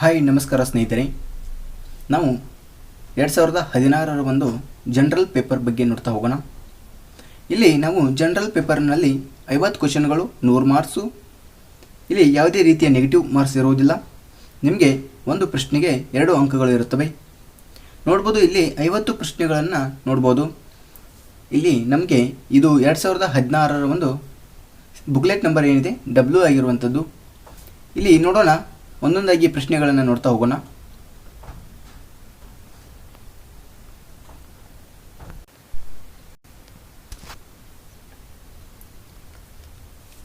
Hi ನಮಸ್ಕಾರ ಸ್ನೇಹಿತರೆ. ನಾವು 2016ರ ಒಂದು ಜನರಲ್ ಪೇಪರ್ ಬಗ್ಗೆ ನೋಡ್ತಾ ಹೋಗೋಣ. ಇಲ್ಲಿ ನಾವು ಜನರಲ್ ಪೇಪರ್ನಲ್ಲಿ 50 ಕ್ವೆಶ್ಚನ್ಗಳು 100 ಮಾರ್ಕ್ಸು. ಇಲ್ಲಿ ಯಾವುದೇ ರೀತಿಯ ನೆಗೆಟಿವ್ ಮಾರ್ಕ್ಸ್ ಇರುವುದಿಲ್ಲ. ನಿಮಗೆ ಒಂದು ಪ್ರಶ್ನೆಗೆ 2 ಅಂಕಗಳು ಇರುತ್ತವೆ. ನೋಡ್ಬೋದು, ಇಲ್ಲಿ 50 ಪ್ರಶ್ನೆಗಳನ್ನು ನೋಡ್ಬೋದು. ಇಲ್ಲಿ ನಮಗೆ ಇದು 2016ರ ಒಂದು ಬುಕ್ಲೆಟ್ ನಂಬರ್ ಏನಿದೆ W ಆಗಿರುವಂಥದ್ದು. ಇಲ್ಲಿ ನೋಡೋಣ, ಒಂದೊಂದಾಗಿ ಪ್ರಶ್ನೆಗಳನ್ನು ನೋಡ್ತಾ ಹೋಗೋಣ.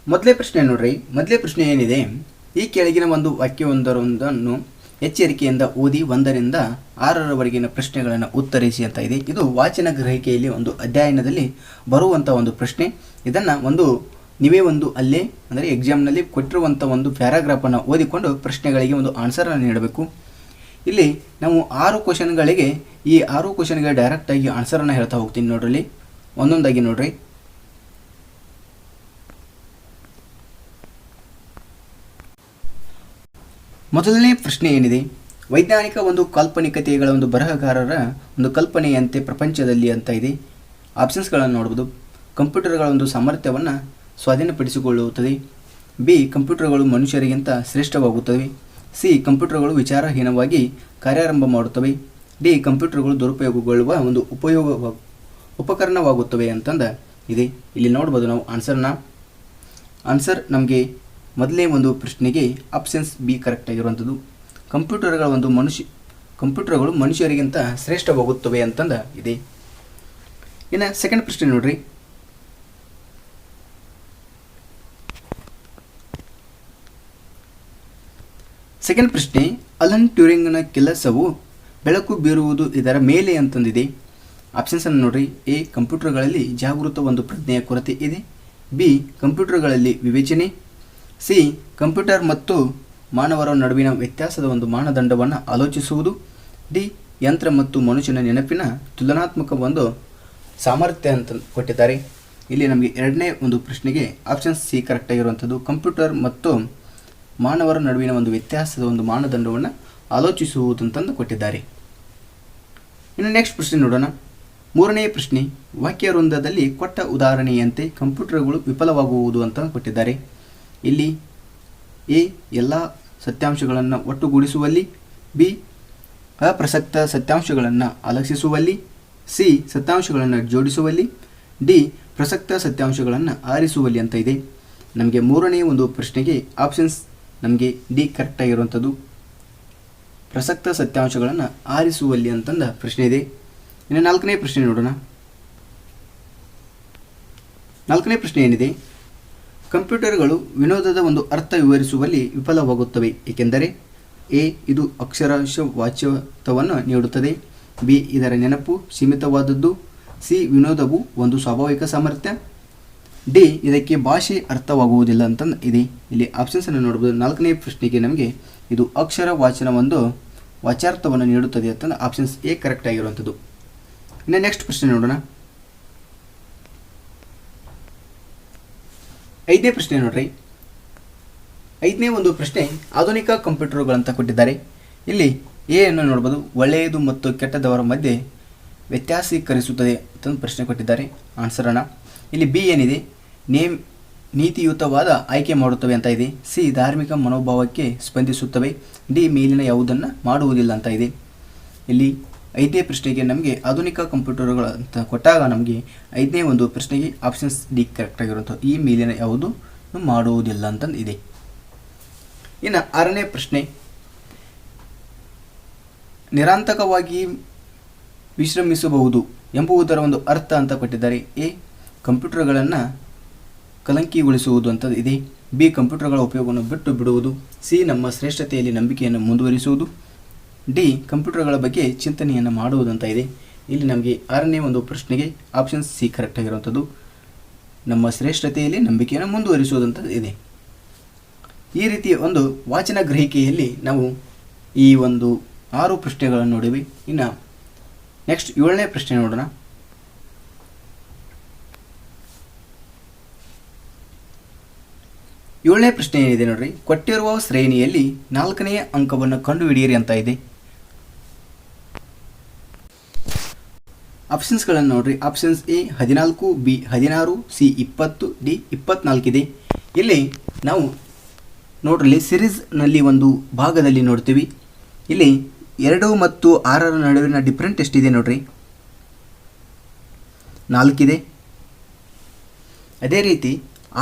ಮೊದಲೇ ಪ್ರಶ್ನೆ ನೋಡ್ರಿ. ಮೊದಲೇ ಪ್ರಶ್ನೆ ಏನಿದೆ, ಈ ಕೆಳಗಿನ ಒಂದು ವಾಕ್ಯವೊಂದನ್ನು ಎಚ್ಚರಿಕೆಯಿಂದ ಓದಿ 1ರಿಂದ 6ರವರೆಗಿನ ಪ್ರಶ್ನೆಗಳನ್ನು ಉತ್ತರಿಸಿ ಅಂತ ಇದೆ. ಇದು ವಾಚನ ಗ್ರಹಿಕೆಯಲ್ಲಿ ಒಂದು ಅಧ್ಯಯನದಲ್ಲಿ ಬರುವಂಥ ಒಂದು ಪ್ರಶ್ನೆ. ಇದನ್ನು ನೀವೇ ಅಲ್ಲೇ ಅಂದರೆ ಎಕ್ಸಾಮ್ನಲ್ಲಿ ಕೊಟ್ಟಿರುವಂಥ ಒಂದು ಪ್ಯಾರಾಗ್ರಾಫನ್ನು ಓದಿಕೊಂಡು ಪ್ರಶ್ನೆಗಳಿಗೆ ಒಂದು ಆನ್ಸರನ್ನು ನೀಡಬೇಕು. ಇಲ್ಲಿ ನಾವು 6 ಕ್ವಶನ್ಗಳಿಗೆ ಈ 6 ಕ್ವಶನ್ಗೆ ಡೈರೆಕ್ಟಾಗಿ ಆನ್ಸರನ್ನು ಹೇಳ್ತಾ ಹೋಗ್ತೀನಿ. ನೋಡ್ರಿ, ಒಂದೊಂದಾಗಿ ನೋಡ್ರಿ. ಮೊದಲನೇ ಪ್ರಶ್ನೆ ಏನಿದೆ, ವೈಜ್ಞಾನಿಕ ಒಂದು ಕಾಲ್ಪನಿಕತೆಗಳ ಒಂದು ಬರಹಗಾರರ ಒಂದು ಕಲ್ಪನೆಯಂತೆ ಪ್ರಪಂಚದಲ್ಲಿ ಅಂತ ಇದೆ. ಆಪ್ಷನ್ಸ್ಗಳನ್ನು ನೋಡ್ಬೋದು. ಕಂಪ್ಯೂಟರ್ಗಳ ಒಂದು ಸಾಮರ್ಥ್ಯವನ್ನು ಸ್ವಾಧೀನಪಡಿಸಿಕೊಳ್ಳುತ್ತದೆ. ಬಿ, ಕಂಪ್ಯೂಟರ್ಗಳು ಮನುಷ್ಯರಿಗಿಂತ ಶ್ರೇಷ್ಠವಾಗುತ್ತವೆ. ಸಿ, ಕಂಪ್ಯೂಟರ್ಗಳು ವಿಚಾರಹೀನವಾಗಿ ಕಾರ್ಯಾರಂಭ ಮಾಡುತ್ತವೆ. ಡಿ, ಕಂಪ್ಯೂಟರ್ಗಳು ದುರುಪಯೋಗಗೊಳ್ಳುವ ಒಂದು ಉಪಕರಣವಾಗುತ್ತವೆ ಅಂತಂದ ಇದೆ. ಇಲ್ಲಿ ನೋಡ್ಬೋದು ನಾವು ಆನ್ಸರ್ ನಮಗೆ ಮೊದಲನೇ ಒಂದು ಪ್ರಶ್ನೆಗೆ ಆಪ್ಷನ್ಸ್ ಬಿ ಕರೆಕ್ಟ್ ಆಗಿರುವಂಥದ್ದು. ಕಂಪ್ಯೂಟರ್ಗಳು ಮನುಷ್ಯರಿಗಿಂತ ಶ್ರೇಷ್ಠವಾಗುತ್ತವೆ ಅಂತಂದ ಇದೆ. ಇನ್ನು ಸೆಕೆಂಡ್ ಪ್ರಶ್ನೆ ನೋಡ್ರಿ. ಸೆಕೆಂಡ್ ಪ್ರಶ್ನೆ, ಅಲನ್ ಟ್ಯೂರಿಂಗ್ನ ಕೆಲಸವು ಬೆಳಕು ಬೀರುವುದು ಇದರ ಮೇಲೆ ಅಂತಂದಿದೆ. ಆಪ್ಷನ್ಸನ್ನು ನೋಡ್ರಿ. ಎ, ಕಂಪ್ಯೂಟರ್ಗಳಲ್ಲಿ ಜಾಗೃತ ಒಂದು ಪ್ರಜ್ಞೆಯ ಕೊರತೆ ಇದೆ. ಬಿ, ಕಂಪ್ಯೂಟರ್ಗಳಲ್ಲಿ ವಿವೇಚನೆ. ಸಿ, ಕಂಪ್ಯೂಟರ್ ಮತ್ತು ಮಾನವರ ನಡುವಿನ ವ್ಯತ್ಯಾಸದ ಒಂದು ಮಾನದಂಡವನ್ನು ಆಲೋಚಿಸುವುದು. ಡಿ, ಯಂತ್ರ ಮತ್ತು ಮನುಷ್ಯನ ನೆನಪಿನ ತುಲನಾತ್ಮಕ ಒಂದು ಸಾಮರ್ಥ್ಯ ಅಂತ ಕೊಟ್ಟಿದ್ದಾರೆ. ಇಲ್ಲಿ ನಮಗೆ ಎರಡನೇ ಒಂದು ಪ್ರಶ್ನೆಗೆ ಆಪ್ಷನ್ ಸಿ ಕರೆಕ್ಟ್ ಆಗಿರುವಂಥದ್ದು. ಕಂಪ್ಯೂಟರ್ ಮತ್ತು ಮಾನವರ ನಡುವಿನ ಒಂದು ವ್ಯತ್ಯಾಸದ ಒಂದು ಮಾನದಂಡವನ್ನು ಆಲೋಚಿಸುವುದಂತಂದು ಕೊಟ್ಟಿದ್ದಾರೆ. ಇನ್ನು ನೆಕ್ಸ್ಟ್ ಪ್ರಶ್ನೆ ನೋಡೋಣ. ಮೂರನೆಯ ಪ್ರಶ್ನೆ, ವಾಕ್ಯ ವೃಂದದಲ್ಲಿ ಕೊಟ್ಟ ಉದಾಹರಣೆಯಂತೆ ಕಂಪ್ಯೂಟರ್ಗಳು ವಿಫಲವಾಗುವುದು ಅಂತ ಕೊಟ್ಟಿದ್ದಾರೆ. ಇಲ್ಲಿ ಎ, ಎಲ್ಲ ಸತ್ಯಾಂಶಗಳನ್ನು ಒಟ್ಟುಗೂಡಿಸುವಲ್ಲಿ. ಬಿ, ಅಪ್ರಸಕ್ತ ಸತ್ಯಾಂಶಗಳನ್ನು ಅಲಕ್ಷಿಸುವಲ್ಲಿ. ಸಿ, ಸತ್ಯಾಂಶಗಳನ್ನು ಜೋಡಿಸುವಲ್ಲಿ. ಡಿ, ಪ್ರಸಕ್ತ ಸತ್ಯಾಂಶಗಳನ್ನು ಆರಿಸುವಲ್ಲಿ ಅಂತ ಇದೆ. ನಮಗೆ ಮೂರನೇ ಒಂದು ಪ್ರಶ್ನೆಗೆ ಆಪ್ಷನ್ಸ್ ನಮಗೆ ಡಿ ಕರೆಕ್ಟ್ ಆಗಿರುವಂಥದ್ದು. ಪ್ರಸಕ್ತ ಸತ್ಯಾಂಶಗಳನ್ನು ಆರಿಸುವಲ್ಲಿ ಅಂತಂದ ಪ್ರಶ್ನೆ ಇದೆ. ಇನ್ನು ನಾಲ್ಕನೇ ಪ್ರಶ್ನೆ ನೋಡೋಣ. ನಾಲ್ಕನೇ ಪ್ರಶ್ನೆ ಏನಿದೆ, ಕಂಪ್ಯೂಟರ್ಗಳು ವಿನೋದದ ಒಂದು ಅರ್ಥ ವಿವರಿಸುವಲ್ಲಿ ವಿಫಲವಾಗುತ್ತವೆ ಏಕೆಂದರೆ ಎ, ಇದು ಅಕ್ಷರಶಃ ವಾಚ್ಯತ್ವವನ್ನು ನೀಡುತ್ತದೆ. ಬಿ, ಇದರ ನೆನಪು ಸೀಮಿತವಾದದ್ದು. ಸಿ, ವಿನೋದವು ಒಂದು ಸ್ವಾಭಾವಿಕ ಸಾಮರ್ಥ್ಯ. ಡಿ, ಇದಕ್ಕೆ ಭಾಷೆ ಅರ್ಥವಾಗುವುದಿಲ್ಲ ಅಂತ ಇದೆ. ಇಲ್ಲಿ ಆಪ್ಷನ್ಸನ್ನು ನೋಡ್ಬೋದು. ನಾಲ್ಕನೇ ಪ್ರಶ್ನೆಗೆ ನಮಗೆ ಇದು ಅಕ್ಷರ ವಾಚನ ಒಂದು ವಾಚ್ಯಾರ್ಥವನ್ನು ನೀಡುತ್ತದೆ ಅಂತ ಆಪ್ಷನ್ಸ್ ಎ ಕರೆಕ್ಟ್ ಆಗಿರುವಂಥದ್ದು. ಇನ್ನು ನೆಕ್ಸ್ಟ್ ಪ್ರಶ್ನೆ ನೋಡೋಣ. 5ನೇ ಪ್ರಶ್ನೆ ನೋಡ್ರಿ. 5ನೇ ಒಂದು ಪ್ರಶ್ನೆ, ಆಧುನಿಕ ಕಂಪ್ಯೂಟರ್ಗಳಂತ ಕೊಟ್ಟಿದ್ದಾರೆ. ಇಲ್ಲಿ ಎ ಅನ್ನು ನೋಡ್ಬೋದು. ಒಳ್ಳೆಯದು ಮತ್ತು ಕೆಟ್ಟದವರ ಮಧ್ಯೆ ವ್ಯತ್ಯಾಸೀಕರಿಸುತ್ತದೆ ಅಂತ ಪ್ರಶ್ನೆ ಕೊಟ್ಟಿದ್ದಾರೆ. ಆನ್ಸರನ್ನು ಇಲ್ಲಿ ಬಿ ಏನಿದೆ, ನೀತಿಯುತವಾದ ಆಯ್ಕೆ ಮಾಡುತ್ತವೆ ಅಂತ ಇದೆ. ಸಿ, ಧಾರ್ಮಿಕ ಮನೋಭಾವಕ್ಕೆ ಸ್ಪಂದಿಸುತ್ತವೆ. ಡಿ, ಮೇಲಿನ ಯಾವುದನ್ನು ಮಾಡುವುದಿಲ್ಲ ಅಂತ ಇದೆ. ಇಲ್ಲಿ 5ನೇ ಪ್ರಶ್ನೆಗೆ ನಮಗೆ ಆಧುನಿಕ ಕಂಪ್ಯೂಟರ್ಗಳು ಅಂತ ಕೊಟ್ಟಾಗ ನಮಗೆ 5ನೇ ಒಂದು ಪ್ರಶ್ನೆಗೆ ಆಪ್ಷನ್ಸ್ ಡಿ ಕರೆಕ್ಟ್ ಆಗಿರುವಂಥ ಈ ಮೇಲಿನ ಯಾವುದು ಮಾಡುವುದಿಲ್ಲ ಅಂತಂದು ಇದೆ. ಇನ್ನು 6ನೇ ಪ್ರಶ್ನೆ, ನಿರಾಂತಕವಾಗಿ ವಿಶ್ರಮಿಸಬಹುದು ಎಂಬುದರ ಒಂದು ಅರ್ಥ ಅಂತ ಕೊಟ್ಟಿದ್ದಾರೆ. ಎ, ಕಂಪ್ಯೂಟರ್ಗಳನ್ನು ಕಲಂಕಿಗೊಳಿಸುವುದು ಅಂತ ಇದೆ. ಬಿ, ಕಂಪ್ಯೂಟರ್ಗಳ ಉಪಯೋಗವನ್ನು ಬಿಟ್ಟು ಬಿಡುವುದು. ಸಿ, ನಮ್ಮ ಶ್ರೇಷ್ಠತೆಯಲ್ಲಿ ನಂಬಿಕೆಯನ್ನು ಮುಂದುವರಿಸುವುದು. ಡಿ, ಕಂಪ್ಯೂಟರ್ಗಳ ಬಗ್ಗೆ ಚಿಂತನೆಯನ್ನು ಮಾಡುವುದಂತ ಇದೆ. ಇಲ್ಲಿ ನಮಗೆ 6ನೇ ಒಂದು ಪ್ರಶ್ನೆಗೆ ಆಪ್ಷನ್ ಸಿ ಕರೆಕ್ಟ್ ಆಗಿರುವಂಥದ್ದು. ನಮ್ಮ ಶ್ರೇಷ್ಠತೆಯಲ್ಲಿ ನಂಬಿಕೆಯನ್ನು ಮುಂದುವರಿಸುವುದಂತ ಇದೆ. ಈ ರೀತಿಯ ಒಂದು ವಾಚನ ಗ್ರಹಿಕೆಯಲ್ಲಿ ನಾವು ಈ ಒಂದು 6 ಪ್ರಶ್ನೆಗಳನ್ನು ನೋಡಿವಿ. ಇನ್ನು ನೆಕ್ಸ್ಟ್ 7ನೇ ಪ್ರಶ್ನೆ ನೋಡೋಣ. 7ನೇ ಪ್ರಶ್ನೆ ಏನಿದೆ ನೋಡ್ರಿ, ಕೊಟ್ಟಿರುವ ಶ್ರೇಣಿಯಲ್ಲಿ 4ನೇ ಅಂಕವನ್ನು ಕಂಡುಹಿಡಿಯಿರಿ ಅಂತ ಇದೆ. ಆಪ್ಷನ್ಸ್ಗಳನ್ನು ನೋಡ್ರಿ. Options A 14, B 16, C 20, D 24 ಇದೆ. ಇಲ್ಲಿ ನಾವು ನೋಡ್ರಿ ಸಿರೀಸ್ನಲ್ಲಿ ಒಂದು ಭಾಗದಲ್ಲಿ ನೋಡ್ತೀವಿ. ಇಲ್ಲಿ 2 ಮತ್ತು 6ರ ನಡುವಿನ ಡಿಫ್ರೆಂಟ್ ಎಷ್ಟಿದೆ ನೋಡ್ರಿ, 4 ಇದೆ. ಅದೇ ರೀತಿ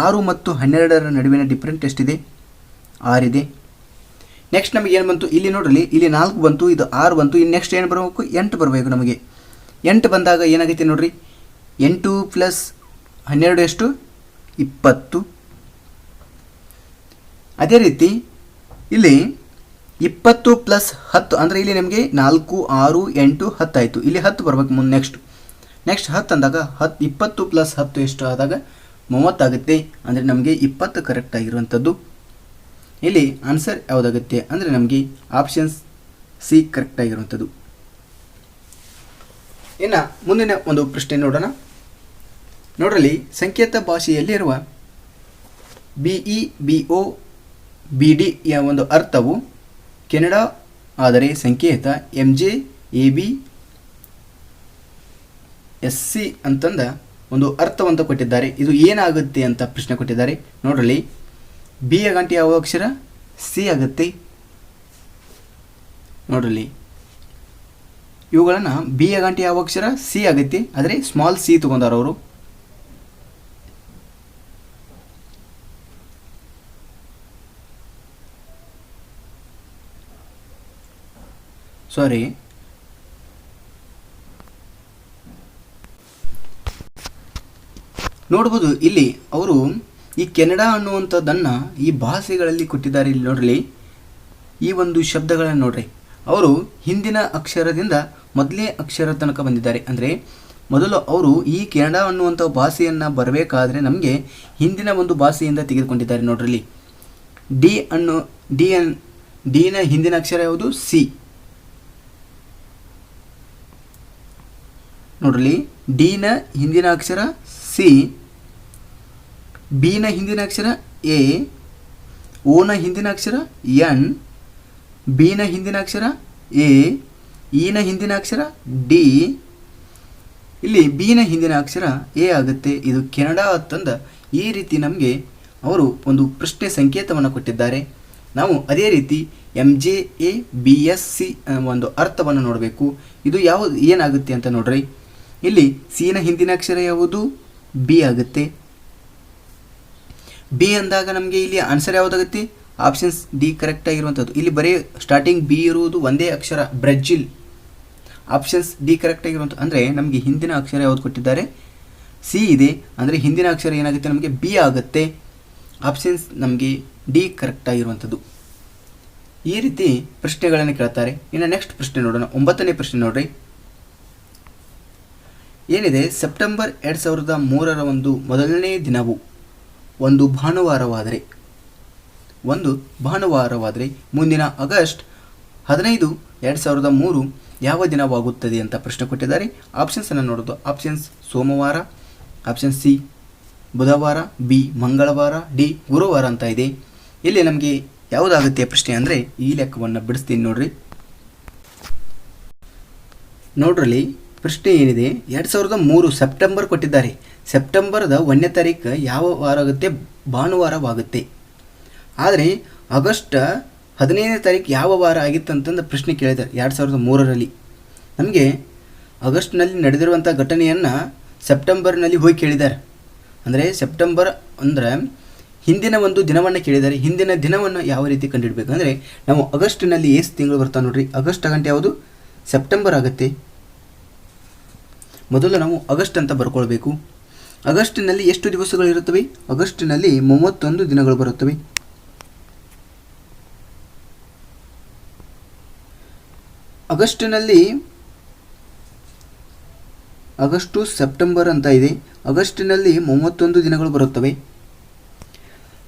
6 ಮತ್ತು 12ರ ನಡುವಿನ ಡಿಫ್ರೆಂಟ್ ಎಷ್ಟಿದೆ, 6 ಇದೆ. ನೆಕ್ಸ್ಟ್ ನಮಗೆ ಏನು ಬಂತು, ಇಲ್ಲಿ ನೋಡ್ರಿ ಇಲ್ಲಿ 4 ಬಂತು, ಇದು 6 ಬಂತು. ಇನ್ನು ನೆಕ್ಸ್ಟ್ ಏನು ಬರಬೇಕು, 8 ಬರಬೇಕು. ನಮಗೆ 8 ಬಂದಾಗ ಏನಾಗೈತೆ ನೋಡ್ರಿ, 8 + 12 ಎಷ್ಟು, 20. ಅದೇ ರೀತಿ ಇಲ್ಲಿ 20 + 10 ಅಂದರೆ ಇಲ್ಲಿ ನಮಗೆ 4, 6, 8, 10 ಆಯಿತು. ಇಲ್ಲಿ 10 ಬರಬೇಕು ಮುಂದೆ. ನೆಕ್ಸ್ಟ್ 10 ಅಂದಾಗ 20 + 10 ಎಷ್ಟು ಆದಾಗ 30 ಆಗುತ್ತೆ. ಅಂದರೆ ನಮಗೆ 20 ಕರೆಕ್ಟ್ ಆಗಿರುವಂಥದ್ದು. ಇಲ್ಲಿ ಆನ್ಸರ್ ಯಾವುದಾಗುತ್ತೆ ಅಂದರೆ ನಮಗೆ ಆಪ್ಷನ್ಸ್ ಸಿ ಕರೆಕ್ಟ್ ಆಗಿರುವಂಥದ್ದು. ಇನ್ನು ಮುಂದಿನ ಒಂದು ಪ್ರಶ್ನೆ ನೋಡೋಣ. ನೋಡ್ರಲ್ಲಿ ಸಂಕೇತ ಭಾಷೆಯಲ್ಲಿರುವ BE, BO, BD ಯ ಒಂದು ಅರ್ಥವು ಕೆನಡಾ ಆದರೆ ಸಂಕೇತ MJ, AB, SC ಅಂತಂದ ಒಂದು ಅರ್ಥವಂತ ಕೊಟ್ಟಿದ್ದಾರೆ. ಇದು ಏನಾಗುತ್ತೆ ಅಂತ ಪ್ರಶ್ನೆ ಕೊಟ್ಟಿದ್ದಾರೆ. ನೋಡ್ರಲ್ಲಿ ಬಿ ಯ ಗಂಟೆ ಯಾವ ಅಕ್ಷರ, ಸಿ ಆಗುತ್ತೆ. ನೋಡ್ರಲ್ಲಿ ಇವುಗಳನ್ನು ಬಿ ಯ ಗಂಟೆ ಯಾವ ಅಕ್ಷರ, ಸಿ ಆಗುತ್ತೆ. ಆದರೆ ಸ್ಮಾಲ್ ಸಿ ತಗೊಂಡಾರ ಅವರು. ಸಾರಿ, ನೋಡ್ಬೋದು ಇಲ್ಲಿ ಅವರು ಈ ಕೆನಡಾ ಅನ್ನುವಂಥದ್ದನ್ನು ಈ ಭಾಷೆಗಳಲ್ಲಿ ಕೊಟ್ಟಿದ್ದಾರೆ. ಇಲ್ಲಿ ನೋಡ್ರಿ ಈ ಒಂದು ಶಬ್ದಗಳನ್ನು ನೋಡ್ರಿ, ಅವರು ಹಿಂದಿನ ಅಕ್ಷರದಿಂದ ಮೊದಲೇ ಅಕ್ಷರ ತನಕ ಬಂದಿದ್ದಾರೆ. ಅಂದರೆ ಮೊದಲು ಅವರು ಈ ಕೆನಡಾ ಅನ್ನುವಂಥ ಭಾಷೆಯನ್ನು ಬರಬೇಕಾದ್ರೆ ನಮಗೆ ಹಿಂದಿನ ಒಂದು ಭಾಷೆಯಿಂದ ತೆಗೆದುಕೊಂಡಿದ್ದಾರೆ. ನೋಡ್ರಿ ಡಿನ ಹಿಂದಿನ ಅಕ್ಷರ ಯಾವುದು, ಸಿ. ನೋಡ್ರಿ ಡಿನ ಹಿಂದಿನ ಅಕ್ಷರ ಸಿ, ಬಿನ ಹಿಂದಿನ ಅಕ್ಷರ ಎ, ಓನ ಹಿಂದಿನ ಅಕ್ಷರ ಎನ್, ಬಿನ ಹಿಂದಿನ ಅಕ್ಷರ ಎ, ಇನ ಹಿಂದಿನ ಅಕ್ಷರ ಡಿ. ಇಲ್ಲಿ ಬಿನ ಹಿಂದಿನ ಅಕ್ಷರ ಎ ಆಗುತ್ತೆ. ಇದು ಕೆನಡಾ ಅಂತಂದ ಈ ರೀತಿ ನಮಗೆ ಅವರು ಒಂದು ಪ್ರಶ್ನೆ ಸಂಕೇತವನ್ನು ಕೊಟ್ಟಿದ್ದಾರೆ. ನಾವು ಅದೇ ರೀತಿ MJA, BSC ಒಂದು ಅರ್ಥವನ್ನು ನೋಡಬೇಕು. ಇದು ಯಾವುದು ಏನಾಗುತ್ತೆ ಅಂತ ನೋಡ್ರಿ. ಇಲ್ಲಿ ಸಿನ ಹಿಂದಿನ ಅಕ್ಷರ ಯಾವುದು, ಬಿ ಆಗುತ್ತೆ. ಬಿ ಅಂದಾಗ ನಮಗೆ ಇಲ್ಲಿ ಆನ್ಸರ್ ಯಾವುದಾಗುತ್ತೆ, ಆಪ್ಷನ್ಸ್ ಡಿ ಕರೆಕ್ಟ್ ಆಗಿರುವಂಥದ್ದು. ಇಲ್ಲಿ ಬರೀ ಸ್ಟಾರ್ಟಿಂಗ್ ಬಿ ಇರುವುದು ಒಂದೇ ಅಕ್ಷರ, ಬ್ರೆಜಿಲ್. ಆಪ್ಷನ್ಸ್ ಡಿ ಕರೆಕ್ಟ್ ಆಗಿರುವಂಥದ್ದು. ಅಂದರೆ ನಮಗೆ ಹಿಂದಿನ ಅಕ್ಷರ ಯಾವುದು ಕೊಟ್ಟಿದ್ದಾರೆ, ಸಿ ಇದೆ. ಅಂದರೆ ಹಿಂದಿನ ಅಕ್ಷರ ಏನಾಗುತ್ತೆ, ನಮಗೆ ಬಿ ಆಗುತ್ತೆ. ಆಪ್ಷನ್ಸ್ ನಮಗೆ ಡಿ ಕರೆಕ್ಟ್ ಆಗಿರುವಂಥದ್ದು. ಈ ರೀತಿ ಪ್ರಶ್ನೆಗಳನ್ನು ಕೇಳ್ತಾರೆ. ಇನ್ನು ನೆಕ್ಸ್ಟ್ ಪ್ರಶ್ನೆ ನೋಡೋಣ. 9ನೇ ಪ್ರಶ್ನೆ ನೋಡ್ರಿ. ಏನಿದೆ, ಸೆಪ್ಟೆಂಬರ್ 2003ರ ಒಂದು ಮೊದಲನೇ ದಿನವು ಒಂದು ಭಾನುವಾರವಾದರೆ ಮುಂದಿನ ಆಗಸ್ಟ್ 15, 2003 ಯಾವ ದಿನವಾಗುತ್ತದೆ ಅಂತ ಪ್ರಶ್ನೆ ಕೊಟ್ಟಿದ್ದಾರೆ. ಆಪ್ಷನ್ಸನ್ನು ನೋಡೋದು. ಆಪ್ಷನ್ಸ್ ಸೋಮವಾರ, ಆಪ್ಷನ್ ಸಿ ಬುಧವಾರ, ಬಿ ಮಂಗಳವಾರ, ಡಿ ಗುರುವಾರ ಅಂತ ಇದೆ. ಇಲ್ಲಿ ನಮಗೆ ಯಾವುದಾಗುತ್ತೆ ಪ್ರಶ್ನೆ ಅಂದರೆ ಈ ಲೆಕ್ಕವನ್ನು ಬಿಡಿಸ್ತೀನಿ ನೋಡ್ರಿ. ನೋಡ್ರಲ್ಲಿ ಪ್ರಶ್ನೆ ಏನಿದೆ, 2003 ಸೆಪ್ಟೆಂಬರ್ ಕೊಟ್ಟಿದ್ದಾರೆ. ಸೆಪ್ಟೆಂಬರ್ದ 1ನೇ ತಾರೀಕು ಯಾವ ವಾರ ಆಗುತ್ತೆ, ಭಾನುವಾರವಾಗುತ್ತೆ. ಆದರೆ ಆಗಸ್ಟ್ 15ನೇ ತಾರೀಕು ಯಾವ ವಾರ ಆಗಿತ್ತು ಅಂತಂದು ಪ್ರಶ್ನೆ ಕೇಳಿದ್ದಾರೆ 2003ರಲ್ಲಿ. ನಮಗೆ ಆಗಸ್ಟ್ನಲ್ಲಿ ನಡೆದಿರುವಂಥ ಘಟನೆಯನ್ನು ಸೆಪ್ಟೆಂಬರ್ನಲ್ಲಿ ಹೋಗಿ ಕೇಳಿದ್ದಾರೆ. ಅಂದರೆ ಸೆಪ್ಟೆಂಬರ್ ಅಂದರೆ ಹಿಂದಿನ ಒಂದು ದಿನವನ್ನು ಕೇಳಿದ್ದಾರೆ. ಹಿಂದಿನ ದಿನವನ್ನು ಯಾವ ರೀತಿ ಕಂಡುಹಿಡಬೇಕು ಅಂದರೆ ನಾವು ಆಗಸ್ಟ್ನಲ್ಲಿ ಎಷ್ಟು ತಿಂಗಳು ಬರ್ತಾ ನೋಡ್ರಿ. ಆಗಸ್ಟ್ ಗಂಟೆ ಯಾವುದು, ಸೆಪ್ಟೆಂಬರ್ ಆಗುತ್ತೆ. ಮೊದಲು ನಾವು ಆಗಸ್ಟ್ ಅಂತ ಬರ್ಕೊಳ್ಬೇಕು. ಆಗಸ್ಟಿನಲ್ಲಿ ಎಷ್ಟು ದಿವಸಗಳು ಇರುತ್ತವೆ, ಆಗಸ್ಟಿನಲ್ಲಿ 31 ದಿನಗಳು ಬರುತ್ತವೆ. ಆಗಸ್ಟಿನಲ್ಲಿ ಆಗಸ್ಟು ಸೆಪ್ಟೆಂಬರ್ ಅಂತ ಇದೆ. ಆಗಸ್ಟಿನಲ್ಲಿ 31 ದಿನಗಳು ಬರುತ್ತವೆ.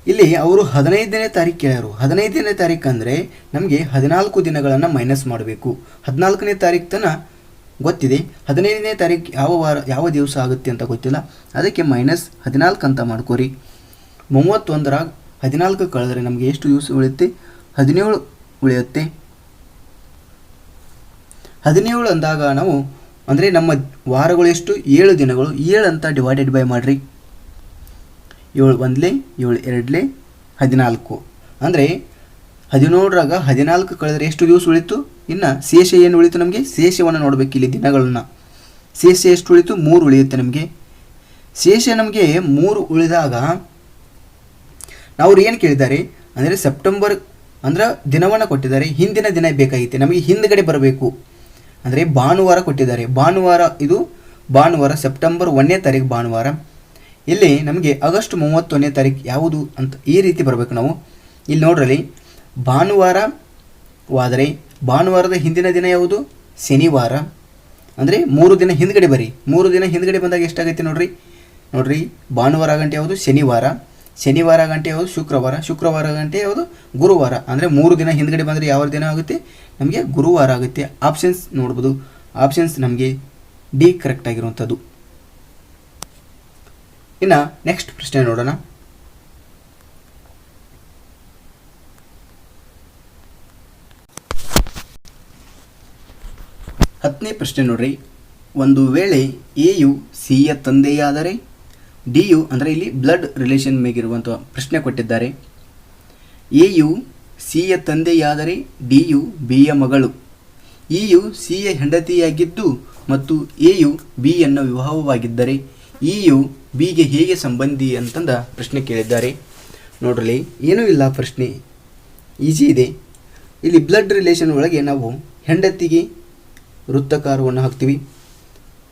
ಇಲ್ಲಿ ಅವರು 15ನೇ ತಾರೀಕು ಕೇಳ್ಯಾರು. 15ನೇ ತಾರೀಕು ಅಂದರೆ ನಮಗೆ 14 ದಿನಗಳನ್ನು ಮೈನಸ್ ಮಾಡಬೇಕು. 14ನೇ ತಾರೀಕು ತನಕ ಗೊತ್ತಿದೆ. 15ನೇ ತಾರೀಕು ಯಾವ ವಾರ ಯಾವ ದಿವಸ ಆಗುತ್ತೆ ಅಂತ ಗೊತ್ತಿಲ್ಲ. ಅದಕ್ಕೆ -14 ಅಂತ ಮಾಡ್ಕೋರಿ. 31ರ 14 ಕಳೆದರೆ ನಮಗೆ ಎಷ್ಟು ದಿವಸ ಉಳಿಯುತ್ತೆ? 17 ಉಳಿಯುತ್ತೆ. 17 ಅಂದಾಗ ನಾವು ಅಂದರೆ ನಮ್ಮ ವಾರಗಳು ಎಷ್ಟು? 7 ದಿನಗಳು. 7 ಅಂತ ಡಿವೈಡೆಡ್ ಬೈ ಮಾಡಿರಿ. 7 1 7 2 14. ಅಂದರೆ 17ರಾಗ 14 ಕಳೆದರೆ ಎಷ್ಟು ದಿವಸ ಉಳಿತು? ಇನ್ನು ಶೇಷ ಏನು ಉಳಿತು ನಮಗೆ? ಶೇಷವನ್ನು ನೋಡಬೇಕು ಇಲ್ಲಿ ದಿನಗಳನ್ನು. ಶೇಷ ಎಷ್ಟು ಉಳಿತು? 3 ಉಳಿಯುತ್ತೆ ನಮಗೆ. ಶೇಷ ನಮಗೆ 3 ಉಳಿದಾಗ ನಾವು ಏನು ಕೇಳಿದ್ದಾರೆ ಅಂದರೆ ಸೆಪ್ಟೆಂಬರ್ ಅಂದ್ರೆ ದಿನವನ್ನು ಕೊಟ್ಟಿದ್ದಾರೆ, ಹಿಂದಿನ ದಿನ ಬೇಕಾಗಿತ್ತು ನಮಗೆ, ಹಿಂದ್ಗಡೆ ಬರಬೇಕು. ಅಂದರೆ ಭಾನುವಾರ ಕೊಟ್ಟಿದ್ದಾರೆ. ಇದು ಭಾನುವಾರ ಸೆಪ್ಟೆಂಬರ್ 1ನೇ ತಾರೀಕು ಭಾನುವಾರ. ಇಲ್ಲಿ ನಮಗೆ ಆಗಸ್ಟ್ 31ನೇ ತಾರೀಕು ಯಾವುದು ಅಂತ ಈ ರೀತಿ ಬರಬೇಕು ನಾವು. ಇಲ್ಲಿ ನೋಡ್ರಲ್ಲಿ ಭಾನುವಾರವಾದರೆ ಭಾನುವಾರದ ಹಿಂದಿನ ದಿನ ಯಾವುದು? ಶನಿವಾರ. ಅಂದರೆ 3 ದಿನ ಹಿಂದ್ಗಡೆ ಬರಿ. 3 ದಿನ ಹಿಂದ್ಗಡೆ ಬಂದಾಗ ಎಷ್ಟಾಗೈತೆ ನೋಡ್ರಿ ಭಾನುವಾರ ಗಂಟೆ ಯಾವುದು? ಶನಿವಾರ ಗಂಟೆ ಯಾವುದು? ಶುಕ್ರವಾರ ಗಂಟೆ ಯಾವುದು? ಗುರುವಾರ. ಅಂದರೆ 3 ದಿನ ಹಿಂದ್ಗಡೆ ಬಂದರೆ ಯಾವ ದಿನ ಆಗುತ್ತೆ? ನಮಗೆ ಗುರುವಾರ ಆಗುತ್ತೆ. ಆಪ್ಷನ್ಸ್ ನೋಡ್ಬೋದು. ಆಪ್ಷನ್ಸ್ ನಮಗೆ ಡಿ ಕರೆಕ್ಟ್ ಆಗಿರುವಂಥದ್ದು. ಇನ್ನು ನೆಕ್ಸ್ಟ್ ಪ್ರಶ್ನೆ ನೋಡೋಣ. ಹತ್ತನೇ ಪ್ರಶ್ನೆ ನೋಡ್ರಿ. ಒಂದು ವೇಳೆ ಎಯು ಸಿಯ ತಂದೆಯಾದರೆ ಡಿಯು ಅಂದರೆ ಇಲ್ಲಿ ಬ್ಲಡ್ ರಿಲೇಷನ್ ಮೇಗಿರುವಂಥ ಪ್ರಶ್ನೆ ಕೊಟ್ಟಿದ್ದಾರೆ. ಎಯು ಸಿಯ ತಂದೆಯಾದರೆ ಡಿಯು ಬಿಯ ಮಗಳು, ಇಯು ಸಿಯ ಹೆಂಡತಿಯಾಗಿದ್ದು ಮತ್ತು ಎಯು ಬಿಯನ್ನು ವಿವಾಹವಾಗಿದ್ದರೆ ಇಯು ಬಿಗೆ ಹೇಗೆ ಸಂಬಂಧಿ ಅಂತಂದ ಪ್ರಶ್ನೆ ಕೇಳಿದ್ದಾರೆ. ನೋಡ್ರಿ ಏನೂ ಇಲ್ಲ, ಪ್ರಶ್ನೆ ಈಜಿ ಇದೆ. ಇಲ್ಲಿ ಬ್ಲಡ್ ರಿಲೇಷನ್ ಒಳಗೆ ನಾವು ಹೆಂಡತಿಗೆ ವೃತ್ತಕಾರವನ್ನು ಹಾಕ್ತೀವಿ,